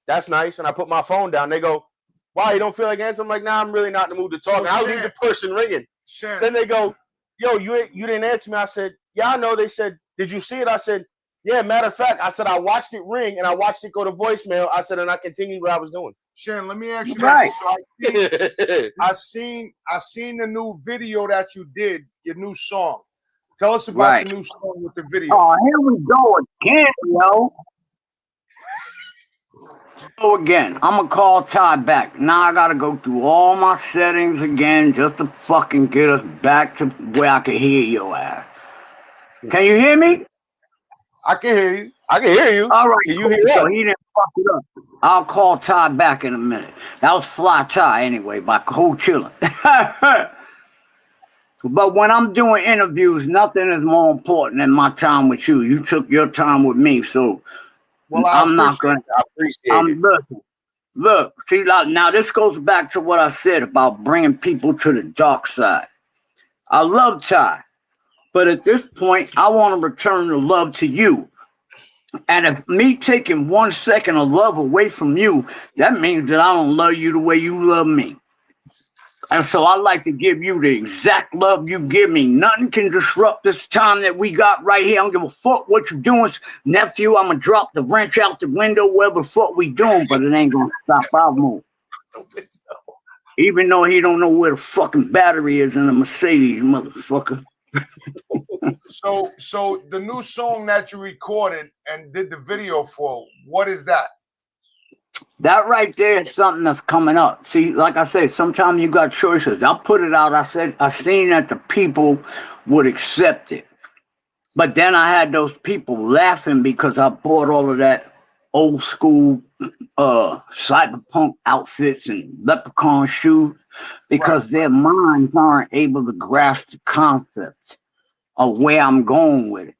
that's nice. And I put my phone down. They go, why, you don't feel like answering? I'm like, nah, I'm really not in the mood to talk. And I'll leave the person ringing. Then they go, yo, you didn't answer me. I said, yeah, I know. They said, did you see it? I said, yeah, matter of fact, I said I watched it ring and I watched it go to voicemail. I said, and I continued what I was doing. Shan, let me ask you this. So I seen the new video that you did, your new song. Tell us about your new song with the video. Oh, here we go again, yo. So again, I'm gonna call Ty back. Now I gotta go through all my settings again just to fucking get us back to where I can hear your ass. Can you hear me? I can hear you. I can hear you. All right, can you hear so he didn't fuck it up. I'll call Ty back in a minute. That was Fly Ty anyway by Cold Chillin'. But when I'm doing interviews, nothing is more important than my time with you. You took your time with me, so Well, I'm not gonna. I appreciate it. Look. See, like, now this goes back to what I said about bringing people to the dark side. I love Ty, but at this point, I want to return the love to you. And if me taking 1 second of love away from you, that means that I don't love you the way you love me. And so I like to give you the exact love you give me. Nothing can disrupt this time that we got right here. I don't give a fuck what you're doing, nephew. I'm gonna drop the wrench out the window, whatever the fuck we doing, but it ain't gonna stop our move. Even though he don't know where the fucking battery is in the Mercedes, motherfucker. So the new song that you recorded and did the video for, what is that? That right there is something that's coming up. See, like I said, sometimes you got choices. I'll put it out. I seen that the people would accept it. But then I had those people laughing because I bought all of that old school cyberpunk outfits and leprechaun shoes because their minds aren't able to grasp the concept of where I'm going with it.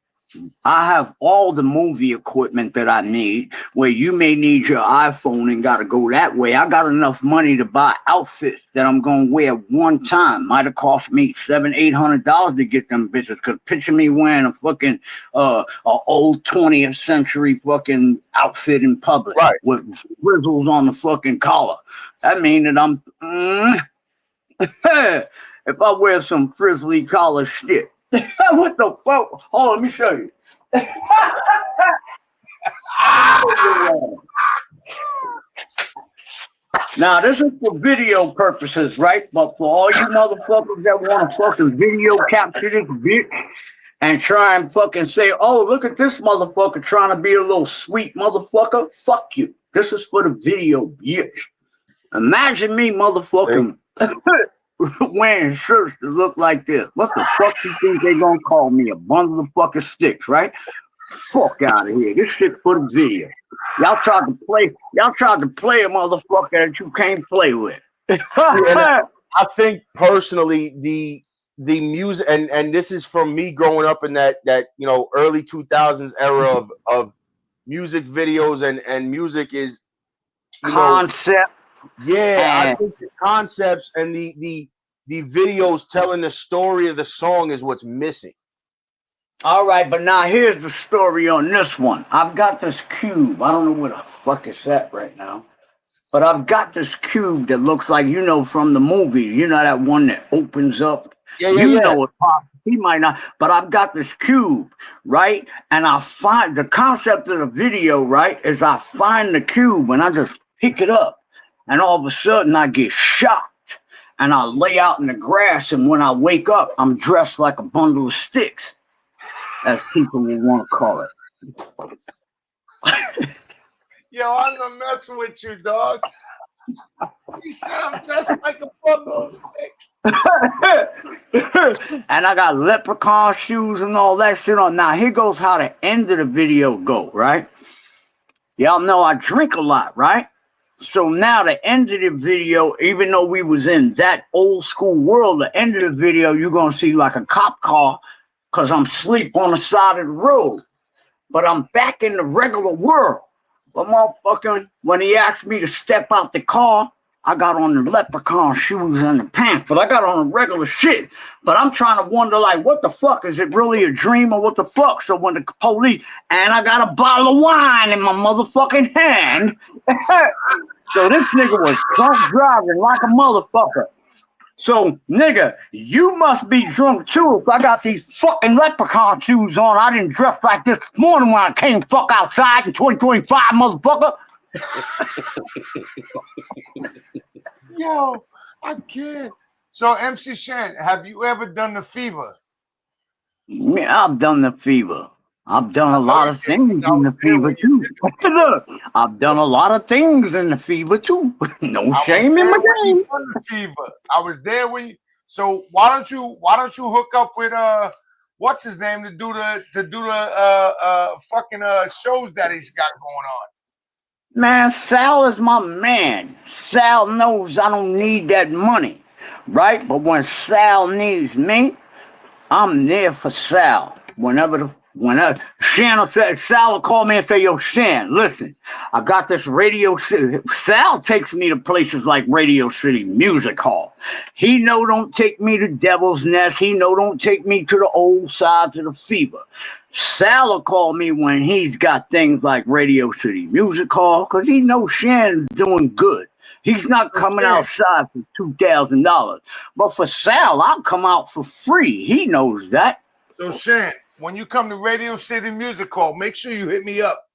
I have all the movie equipment that I need, where you may need your iPhone and got to go that way. I got enough money to buy outfits that I'm going to wear one time. Might have cost me $700-800 to get them bitches. Because picture me wearing a fucking a old 20th century fucking outfit in public with frizzles on the fucking collar. That means that I'm, if I wear some frizzly collar shit. What the fuck? Hold on, let me show you. Now, this is for video purposes, right? But for all you motherfuckers that want to fucking video capture this bitch and try and fucking say, oh, look at this motherfucker trying to be a little sweet motherfucker. Fuck you. This is for the video, bitch. Imagine me, motherfucking... wearing shirts that look like this. What the fuck you think they gonna call me? A bundle of fucking sticks, right? Fuck out of here. This shit for the video. Y'all tried to play a motherfucker that you can't play with. I think personally the music and this is from me growing up in that early 2000s era of music videos and music is concept. I think the concepts and the videos telling the story of the song is what's missing. All right, but now here's the story on this one. I've got this cube. I don't know where the fuck it's at right now. But I've got this cube that looks like, from the movie. You know that one that opens up? You know it pops. He might not. But I've got this cube, right? And I find the concept of the video, right, is I find the cube and I just pick it up. And all of a sudden, I get shocked. And I lay out in the grass. And when I wake up, I'm dressed like a bundle of sticks, as people will want to call it. Yo, I'm not messing with you, dog. He said I'm dressed like a bundle of sticks. And I got leprechaun shoes and all that shit on. Now, here goes how the end of the video go, right? Y'all know I drink a lot, right? So now the end of the video, even though we was in that old school world, the end of the video, you're going to see like a cop car because I'm asleep on the side of the road. But I'm back in the regular world. But motherfucker, when he asked me to step out the car, I got on the leprechaun shoes and the pants, but I got on the regular shit. But I'm trying to wonder, like, what the fuck? Is it really a dream or what the fuck? So when the police, and I got a bottle of wine in my motherfucking hand. So this nigga was drunk driving like a motherfucker. So, nigga, you must be drunk too if I got these fucking leprechaun shoes on. I didn't dress like this morning when I came fuck outside in 2025, motherfucker. Yo, I can't. So, MC Shan, have you ever done the fever? Yeah, I've done the fever. I've done a lot of things in the fever too. Look, I've done a lot of things in the fever too. No shame in my game. The fever. I was there when you. So why don't you hook up with what's his name to do the fucking shows that he's got going on? Man, Sal is my man. Sal knows I don't need that money. right? But when Sal needs me, I'm there for Sal. Whenever Shan will say, Sal will call me and say, yo, Shan, listen, I got this Radio City. Sal takes me to places like Radio City Music Hall. He know don't take me to Devil's Nest. He know don't take me to the old sides of the Fever. Sal will call me when he's got things like Radio City Music Hall because he knows Shan's doing good. He's not coming outside for $2,000. But for Sal, I'll come out for free. He knows that. So, Shan, when you come to Radio City Music Hall, make sure you hit me up.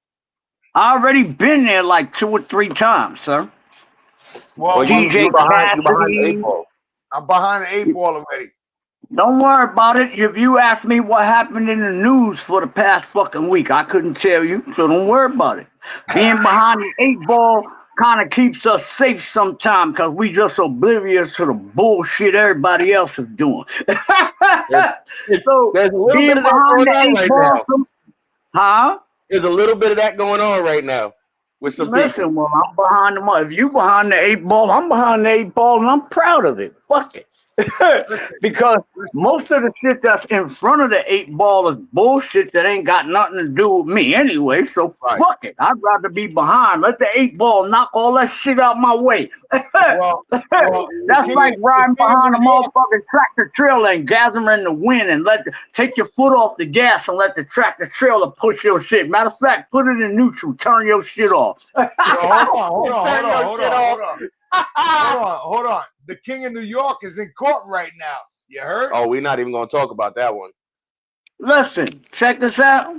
I already been there like 2 or 3 times, sir. Well, DJ Cassidy. I'm behind the 8 ball already. Don't worry about it. If you ask me what happened in the news for the past fucking week, I couldn't tell you, so don't worry about it. Being behind the 8 ball kind of keeps us safe sometimes because we just oblivious to the bullshit everybody else is doing. So there's a little being bit of that behind going the on 8 right ball, huh? There's a little bit of that going on right now with some Listen, people. well, I'm behind the if you behind the 8 ball, I'm behind the 8 ball, and I'm proud of it. Fuck it. Because most of the shit that's in front of the 8 ball is bullshit that ain't got nothing to do with me anyway. So fuck it. I'd rather be behind. Let the 8 ball knock all that shit out my way. Well, that's like riding behind a motherfucking tractor trailer and gathering the wind and take your foot off the gas and let the tractor trailer push your shit. Matter of fact, put it in neutral. Turn your shit off. Hold on. The King of New York is in court right now. You heard? Oh, we're not even going to talk about that one. Listen, check this out.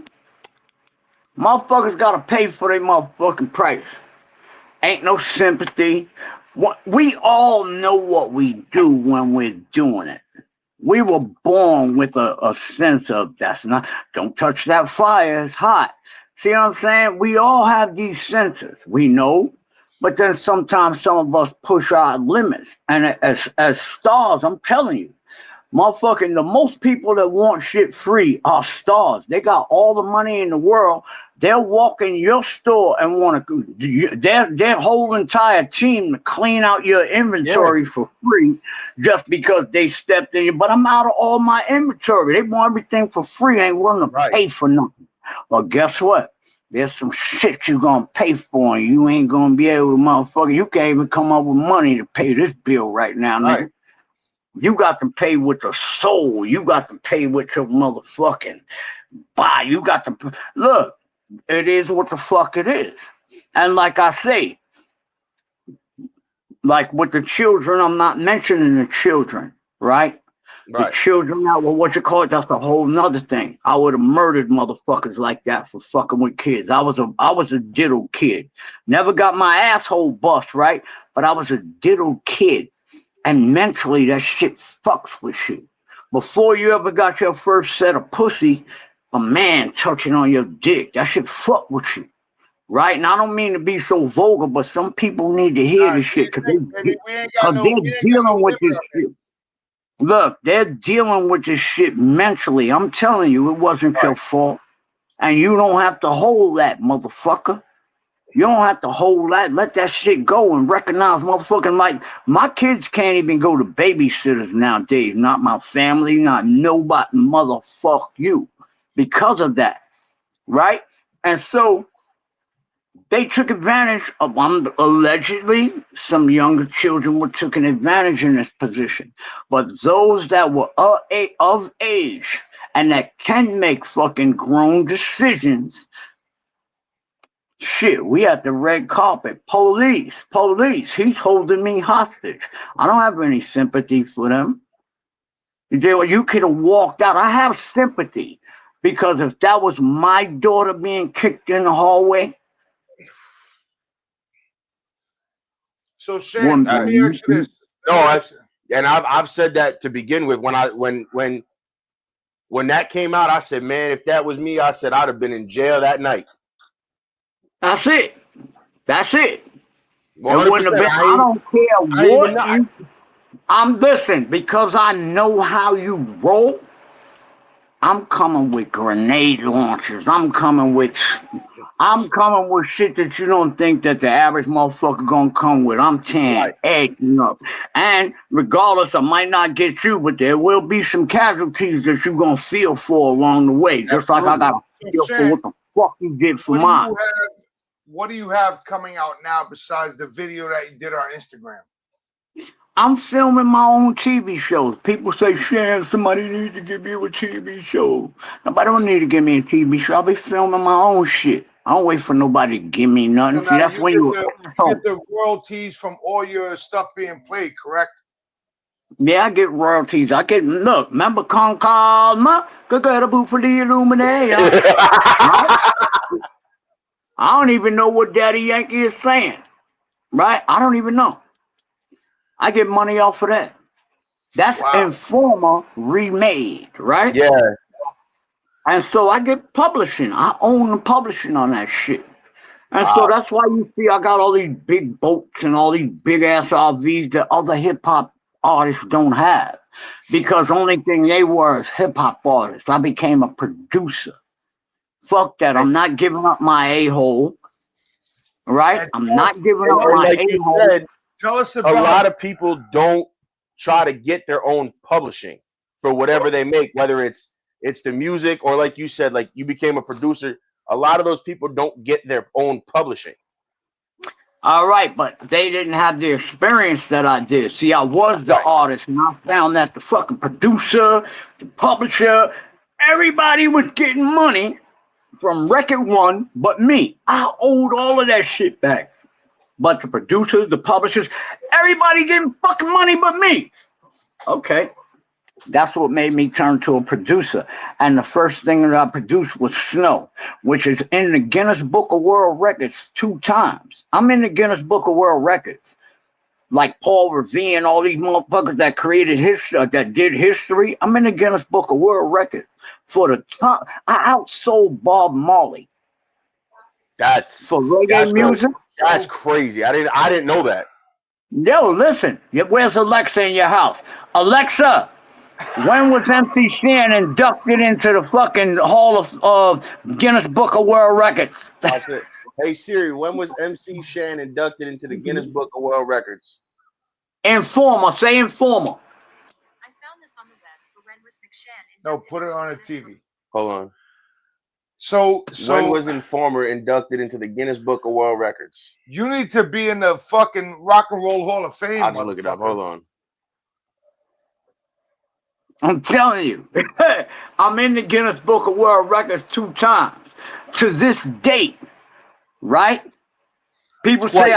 Motherfuckers got to pay for their motherfucking price. Ain't no sympathy. We all know what we do when we're doing it. We were born with a sense of don't touch that fire, it's hot. See what I'm saying? We all have these senses. We know. But then sometimes some of us push our limits. And as stars, I'm telling you, motherfucking the most people that want shit free are stars. They got all the money in the world. They'll walk in your store and want to, their whole entire team to clean out your inventory for free just because they stepped in. But I'm out of all my inventory. They want everything for free. Ain't willing to pay for nothing. Well, guess what? There's some shit you're going to pay for, and you ain't going to be able to, motherfucker. You can't even come up with money to pay this bill right now, nigga. You got to pay with the soul. You got to pay with your motherfucking body. You got to, look, it is what the fuck it is. And like I say, like with the children, I'm not mentioning the children, right? The children that were that's a whole nother thing. I would have murdered motherfuckers like that for fucking with kids. I was a diddle kid. Never got my asshole bust, right? But I was a diddle kid. And mentally that shit fucks with you. Before you ever got your first set of pussy, a man touching on your dick, that shit fuck with you. Right? And I don't mean to be so vulgar, but some people need to hear this shit because they're dealing with this shit. Look, they're dealing with this shit mentally. I'm telling you, it wasn't your fault. And you don't have to hold that, motherfucker. You don't have to hold that. Let that shit go and recognize motherfucking, like, my kids can't even go to babysitters nowadays. Not my family, not nobody. Motherfuck you. Because of that. Right? And so they took advantage of, allegedly, some younger children were taking advantage in this position. But those that were of age and that can make fucking grown decisions, shit, we at the red carpet. Police, he's holding me hostage. I don't have any sympathy for them. You could have walked out. I have sympathy because if that was my daughter being kicked in the hallway, so Shan, let me ask you this. No, and I've said that to begin with. When that came out, I said, man, if that was me, I said I'd have been in jail that night. That's it. 100%. I don't care what I'm listening, because I know how you roll. I'm coming with grenade launchers. I'm coming with I'm coming with shit that you don't think that the average motherfucker gonna come with. I'm 10, acting up. And regardless, I might not get you, but there will be some casualties that you gonna feel for along the way. Just like I gotta feel for what the fuck you did for mine. What do you have coming out now besides the video that you did on Instagram? I'm filming my own TV shows. People say, Shan, somebody needs to give you a TV show. Nobody don't need to give me a TV show. I'll be filming my own shit. I don't wait for nobody to give me nothing. So See, that's when you get the royalties from all your stuff being played, correct? Yeah, I get royalties. Look, remember Con Calma? Go get a boot for the Illuminati. I don't even know what Daddy Yankee is saying. Right? I don't even know. I get money off of that. That's Informer remade, right? Yeah. And so I get publishing. I own the publishing on that shit. And so that's why you see I got all these big boats and all these big ass RVs that other hip hop artists don't have. Because the only thing they were is hip hop artists. I became a producer. Fuck that. I'm not giving up my a-hole. Right? I'm not giving up my a-hole. Tell us about a lot of people don't try to get their own publishing for whatever they make, whether it's the music or like you said, like you became a producer. A lot of those people don't get their own publishing. All right, but they didn't have the experience that I did. See, I was the artist, and I found that the fucking producer, the publisher, everybody was getting money from Record One but me. I owed all of that shit back. But the producers, the publishers, everybody getting fucking money but me. Okay. That's what made me turn to a producer. And the first thing that I produced was Snow, which is in the Guinness Book of World Records 2 times. I'm in the Guinness Book of World Records. Like Paul Revere and all these motherfuckers that created history, that did history. I'm in the Guinness Book of World Records for the top. I outsold Bob Marley. For reggae music. That's crazy. I didn't know that. Yo, listen. Where's Alexa in your house? Alexa, when was MC Shan inducted into the fucking Hall of Guinness Book of World Records? That's it. Hey Siri, when was MC Shan inducted into the Guinness Book of World Records? Informer. Say Informer. I found this on the web. For when was McShan? No, put it on the TV. Hold on. So when was Informer inducted into the Guinness Book of World Records? You need to be in the fucking Rock and Roll Hall of Fame. I'll just look it up. Hold on. I'm telling you, I'm in the Guinness Book of World Records 2 times. To this date, right? People say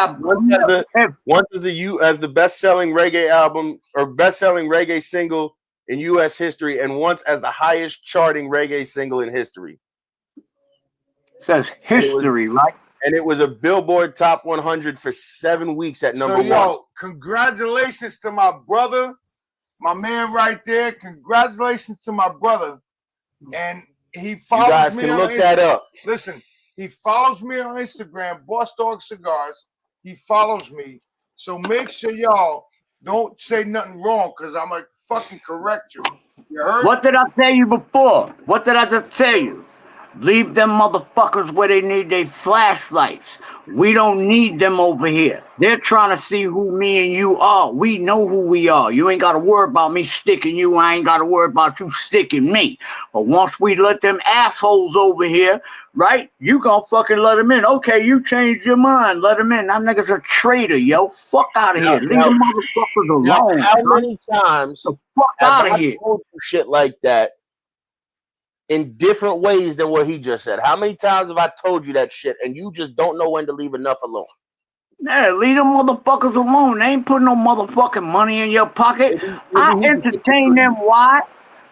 once as the best-selling reggae album or best-selling reggae single in U.S. history, and once as the highest-charting reggae single in history. Says history, right? And it was a Billboard Top 100 for 7 weeks at number 1. Congratulations to my brother, my man right there. Congratulations to my brother. And he follows you guys me can on look Instagram. that up. Listen, he follows me on Instagram, Boss Dog Cigars. He follows me. So make sure y'all don't say nothing wrong, because I'm going to fucking correct you. You heard? What did I tell you before? What did I just tell you? Leave them motherfuckers where they need their flashlights. We don't need them over here. They're trying to see who me and you are. We know who we are. You ain't got to worry about me sticking you. I ain't got to worry about you sticking me. But once we let them assholes over here, right, you gonna fucking let them in. Okay, you changed your mind. Let them in. That nigga's a traitor, yo. Fuck out of here. Leave them motherfuckers alone. How many times fuck out of here. Told you shit like that in different ways than what he just said? How many times have I told you that shit and you just don't know when to leave enough alone? Yeah, leave them motherfuckers alone. They ain't putting no motherfucking money in your pocket. I entertain them. Why?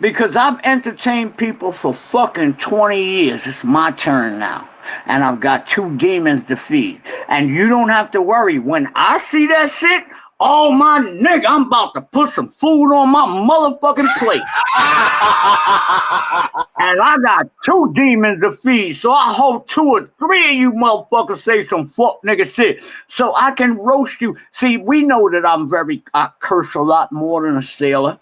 Because I've entertained people for fucking 20 years. It's my turn now. And I've got 2 demons to feed. And you don't have to worry. When I see that shit, oh my nigga, I'm about to put some food on my motherfucking plate. And I got 2 demons to feed. So I hope 2 or 3 of you motherfuckers say some fuck nigga shit. So I can roast you. See, we know that I curse a lot more than a sailor.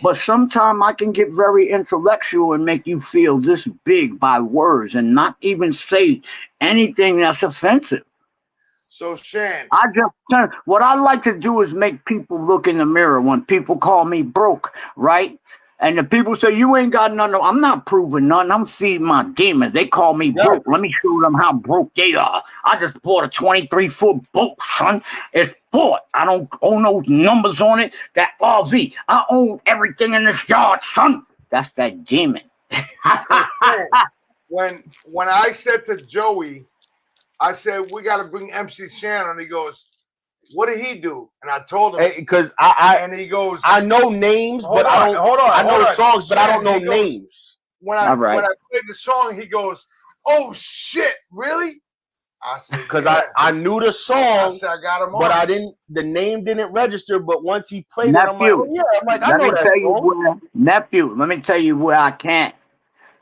But sometimes I can get very intellectual and make you feel this big by words and not even say anything that's offensive. So Shan, What I like to do is make people look in the mirror when people call me broke, right? And the people say, you ain't got nothing. I'm not proving nothing. I'm feeding my demons. They call me broke. Let me show them how broke they are. I just bought a 23-foot boat, son. It's bought. I don't own those numbers on it. That RV. I own everything in this yard, son. That's that demon. when I said to Joey, I said, we got to bring MC Shan on. He goes, what did he do? And I told him. Because and he goes, I know names, but I don't. I know songs, but I don't know names. When I played the song, he goes, oh, shit, really? I said, because I knew the song. I said, I got him on. But the name didn't register. But once he played it, I'm like, oh, yeah. I'm like, I know that song. Nephew, let me tell you where I can't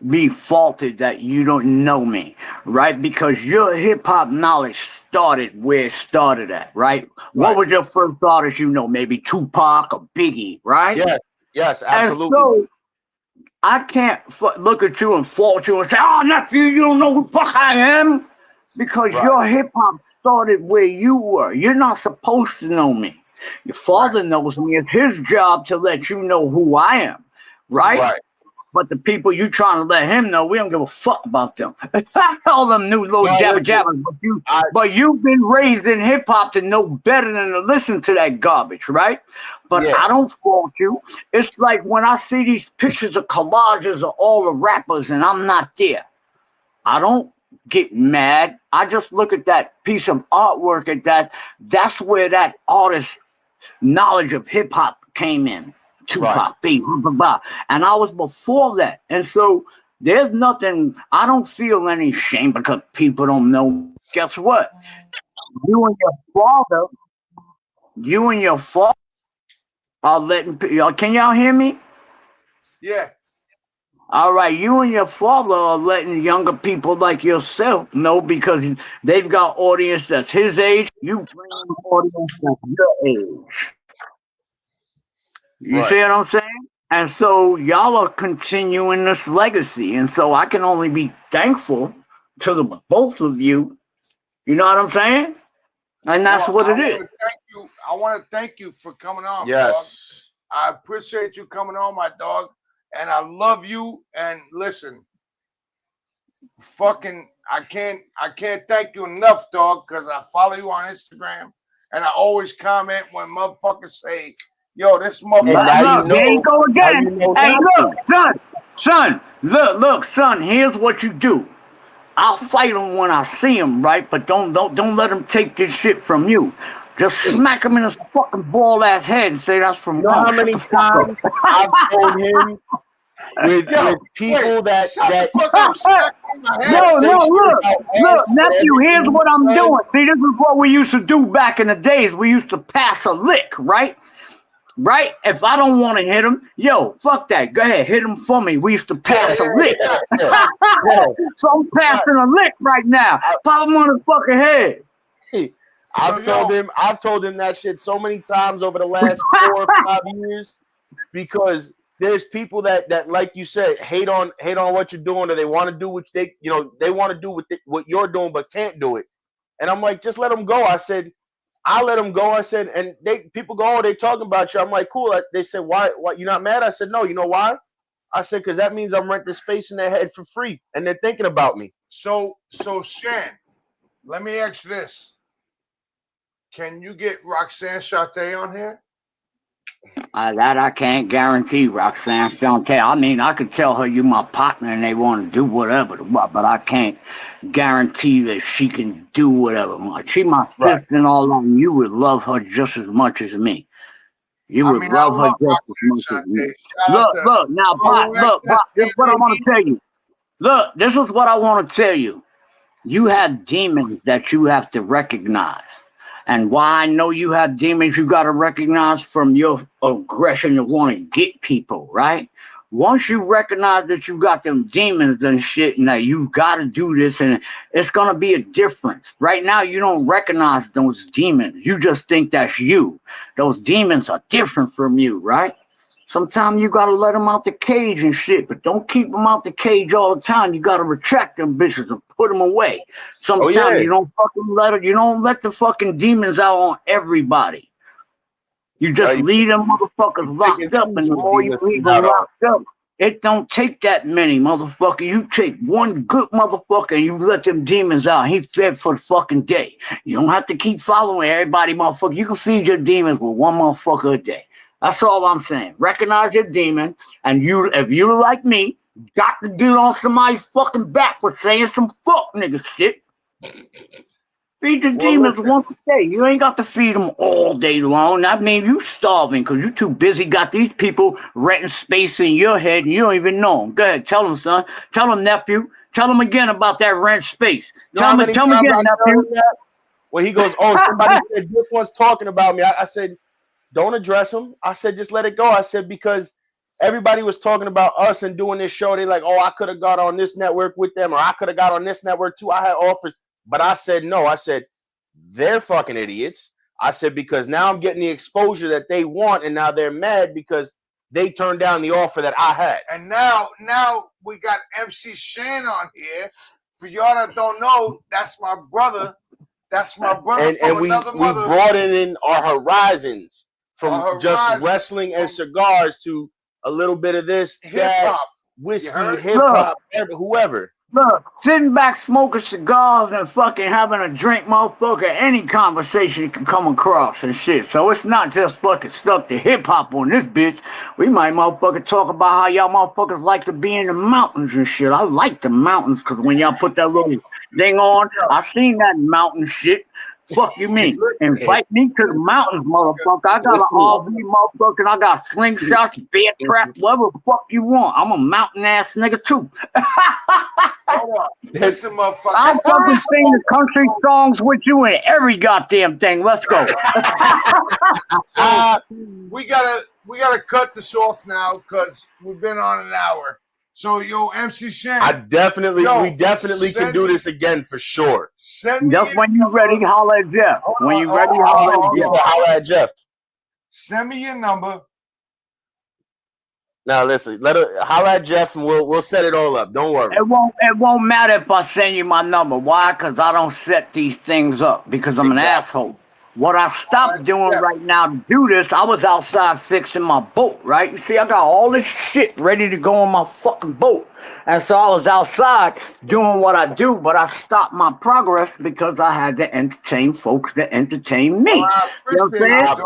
be faulted that you don't know me, right? Because your hip-hop knowledge started where it started at, right? What was your first artist you know? Maybe Tupac or Biggie, right? Yes, absolutely. And so I can't look at you and fault you and say, oh, nephew, you don't know who the fuck I am. Because your hip-hop started where you were. You're not supposed to know me. Your father knows me. It's his job to let you know who I am, right? But the people you trying to let him know, we don't give a fuck about them. All them new little jabbers. But you've been raised in hip hop to know better than to listen to that garbage, right? But I don't fault you. It's like when I see these pictures of collages of all the rappers and I'm not there. I don't get mad. I just look at that piece of artwork and that's where that artist knowledge of hip hop came in. Tupac, blah, blah, blah. And I was before that. And so there's nothing, I don't feel any shame because people don't know. Guess what? You and your father are letting, can y'all hear me? Yeah. All right, you and your father are letting younger people like yourself know because they've got audience that's his age. You bring an audience that's your age. You see what I'm saying? And so y'all are continuing this legacy. And so I can only be thankful to the both of you. You know what I'm saying? And that's what it is. I want to thank you for coming on, dog. I appreciate you coming on, my dog. And I love you. And listen, I can't thank you enough, dog, because I follow you on Instagram. And I always comment when motherfuckers say, yo, this motherfucker. There you go again. Hey, look, son. Look, son. Here's what you do. I'll fight him when I see him, right? But don't let him take this shit from you. Just smack him in his fucking bald ass head and say that's from. You know how many times I've told him with people that. Look, nephew. Here's what I'm doing. See, this is what we used to do back in the days. We used to pass a lick, right? Right? If I don't want to hit him, yo, fuck that. Go ahead, hit him for me. We used to pass a lick. So I'm passing a lick right now. Pop him on his fucking head. I've told him that shit so many times over the last 4 or 5 years because there's people that like you said, hate on what you're doing, or they want to do what they want to do what you're doing but can't do it. And I'm like, just let them go. I said, I let them go. I said, and people go, oh, they talking about you. I'm like, cool. They said, why? What? You're not mad? I said, no. You know why? I said, because that means I'm renting space in their head for free, and they're thinking about me. So Shan, let me ask you this: can you get Roxanne Shante on here? That I can't guarantee, Roxanne Shante. I mean, I could tell her you my partner and they want to do whatever, but I can't guarantee that she can do whatever. She my sister and all that, and you would love her just as much as me. You would love her just as much as me. Look, now, Pop, this is what I want to tell you. Look, this is what I want to tell you. You have demons that you have to recognize. And why I know you have demons, you got to recognize from your aggression to want to get people, right? Once you recognize that you got them demons and shit and that you got to do this, and it's going to be a difference. Right now, you don't recognize those demons. You just think that's you. Those demons are different from you, right? Sometimes you gotta let them out the cage and shit, but don't keep them out the cage all the time. You gotta retract them bitches and put them away. Sometimes you don't fucking you don't let the fucking demons out on everybody. You just leave them motherfuckers locked up, and the more you leave them locked up, it don't take that many, motherfucker. You take one good motherfucker and you let them demons out. He fed for the fucking day. You don't have to keep following everybody, motherfucker. You can feed your demons with one motherfucker a day. That's all I'm saying. Recognize your demon, and if you're like me, got to get on somebody's fucking back for saying some fuck nigga shit. Feed the demons once a day. You ain't got to feed them all day long. That means you starving because you too busy. Got these people renting space in your head and you don't even know them. Go ahead, tell them, son. Tell them, nephew. Tell them again about that rent space. Tell them again, nephew. When he goes, oh, somebody said this one's talking about me. I said, don't address him. I said, just let it go. I said, because everybody was talking about us and doing this show. They like, oh, I could have got on this network with them, or I could have got on this network too. I had offers. But I said, no. I said, they're fucking idiots. I said, because now I'm getting the exposure that they want, and now they're mad because they turned down the offer that I had. And now we got MC Shan on here. For y'all that don't know, that's my brother. That's my brother and we broadened in our horizons from just wrestling and cigars to a little bit of this, hip-hop, whiskey, hip-hop, whoever. Look, sitting back smoking cigars and fucking having a drink, motherfucker, any conversation you can come across and shit. So it's not just fucking stuck to hip-hop on this bitch. We might motherfucker talk about how y'all motherfuckers like to be in the mountains and shit. I like the mountains because when y'all put that little thing on, I seen that mountain shit. Fuck you mean? Invite me to the mountains, motherfucker. I got an RV, motherfucker, and I got slingshots, bear trap, whatever the fuck you want. I'm a mountain ass nigga too. Listen, motherfucker. I'll fucking sing the country songs with you and every goddamn thing. Let's go. We gotta cut this off now because we've been on an hour. So, yo, MC Shan. We definitely can do this again for sure. Just when you're ready, holler at Jeff. When you're ready, holler at Jeff. Send me your number. Now listen, holler at Jeff and we'll set it all up. Don't worry. It won't matter if I send you my number. Why? Because I don't set these things up because I'm an asshole. What I stopped doing right now to do this, I was outside fixing my boat, right? You see, I got all this shit ready to go on my fucking boat. And so I was outside doing what I do, but I stopped my progress because I had to entertain folks that entertain me. I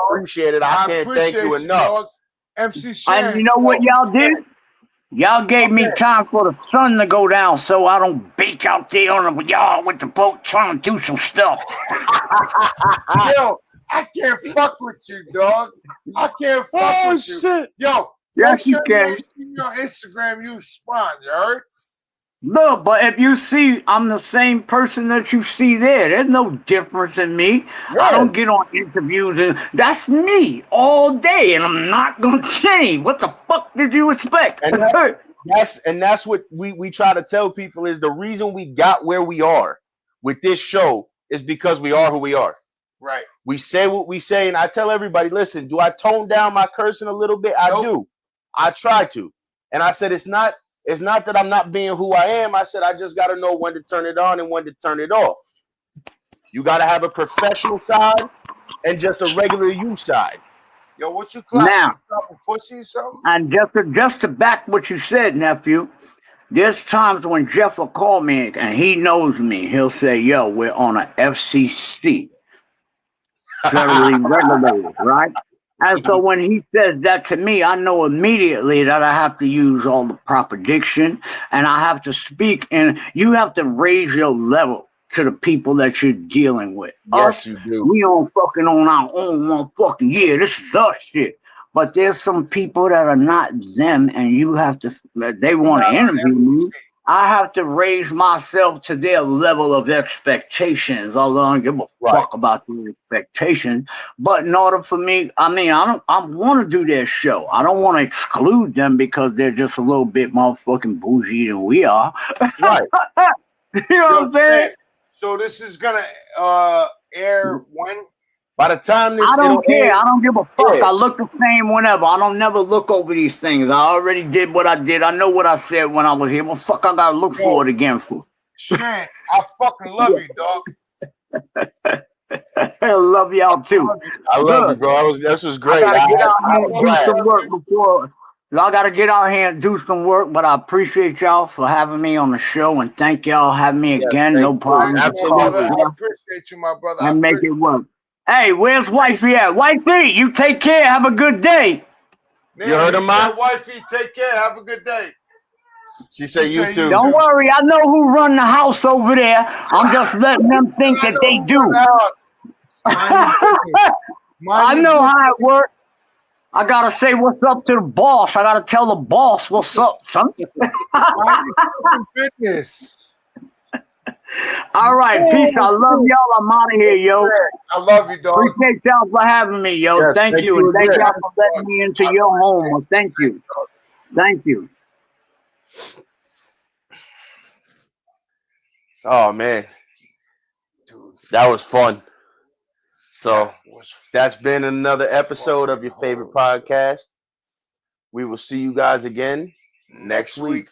appreciate it. I can't thank you enough. MC Shan. And you know what y'all did? Y'all gave me time for the sun to go down so I don't bake out there on y'all with the boat trying to do some stuff. Yo, I can't fuck with you, dog. I can't fuck with you. Shit. Yo, yes, you can. Your Instagram, you respond, you heard? No, but if you see, I'm the same person that you see there. There's no difference in me. Yeah. I don't get on interviews, and that's me all day, and I'm not gonna change. What the fuck did you expect? And that's what we try to tell people is the reason we got where we are with this show is because we are who we are. Right. We say what we say, and I tell everybody, listen, do I tone down my cursing a little bit? I do. I try to. And I said it's not that I'm not being who I am. I said I just got to know when to turn it on and when to turn it off. You got to have a professional side and just a regular you side. Yo, what you clapping? Now, pussy or something? And just to back what you said, nephew, there's times when Jeff will call me and he knows me. He'll say, yo, we're on a FCC. Federally regulated, right? And so when he says that to me, I know immediately that I have to use all the proper diction and I have to speak, and you have to raise your level to the people that you're dealing with. Yes, you do. We on fucking on our own motherfucking this is us shit. But there's some people that are not them, and you have to, they want to interview me. I have to raise myself to their level of expectations. Although I don't give a fuck about the expectations. But in order for me, I want to do their show. I don't want to exclude them because they're just a little bit motherfucking bougie than we are. Right. You know what I'm saying? So this is gonna air when? By the time this, I don't care. air, I don't give a fuck. Yeah. I look the same whenever. I don't never look over these things. I already did what I did. I know what I said when I was here. Well, fuck, I gotta look for it again for. Shan, I fucking love you, dog. I love y'all too. I love you, Good. bro. This was great. I gotta get out I here and do some work before. I gotta get out here and do some work, but I appreciate y'all for having me on the show, and thank y'all having me again. No problem. Absolutely. I appreciate you, my brother. And make it work. Hey, where's Wifey at? Wifey, you take care. Have a good day. Man, You heard him, Ma? Wifey, take care. Have a good day. She said you too. Don't worry, I know who run the house over there. I'm just letting them think that they do. I know how it works. I gotta say what's up to the boss. I gotta tell the boss what's up, son. Business. All right, peace. I love y'all. I'm out of here, yo. I love you, dog. Appreciate y'all for having me, yo. Yes, thank you. And thank again. y'all for letting me into your home. Well, thank you. Thank you. Oh man, that was fun. So that's been another episode of your favorite podcast. We will see you guys again next week.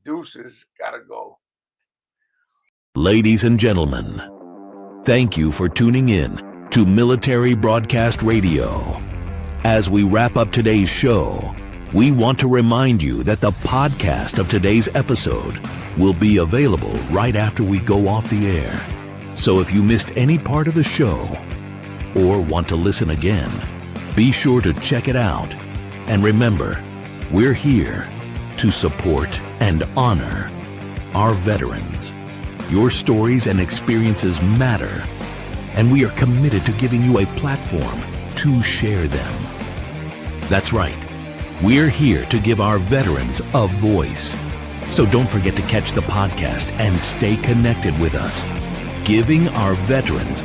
Deuces, gotta go. Ladies and gentlemen, thank you for tuning in to Military Broadcast Radio. As we wrap up today's show, we want to remind you that the podcast of today's episode will be available right after we go off the air. So if you missed any part of the show or want to listen again, be sure to check it out. And remember, we're here to support and honor our veterans. Your stories and experiences matter, and we are committed to giving you a platform to share them. That's right. We're here to give our veterans a voice. So don't forget to catch the podcast and stay connected with us. Giving our veterans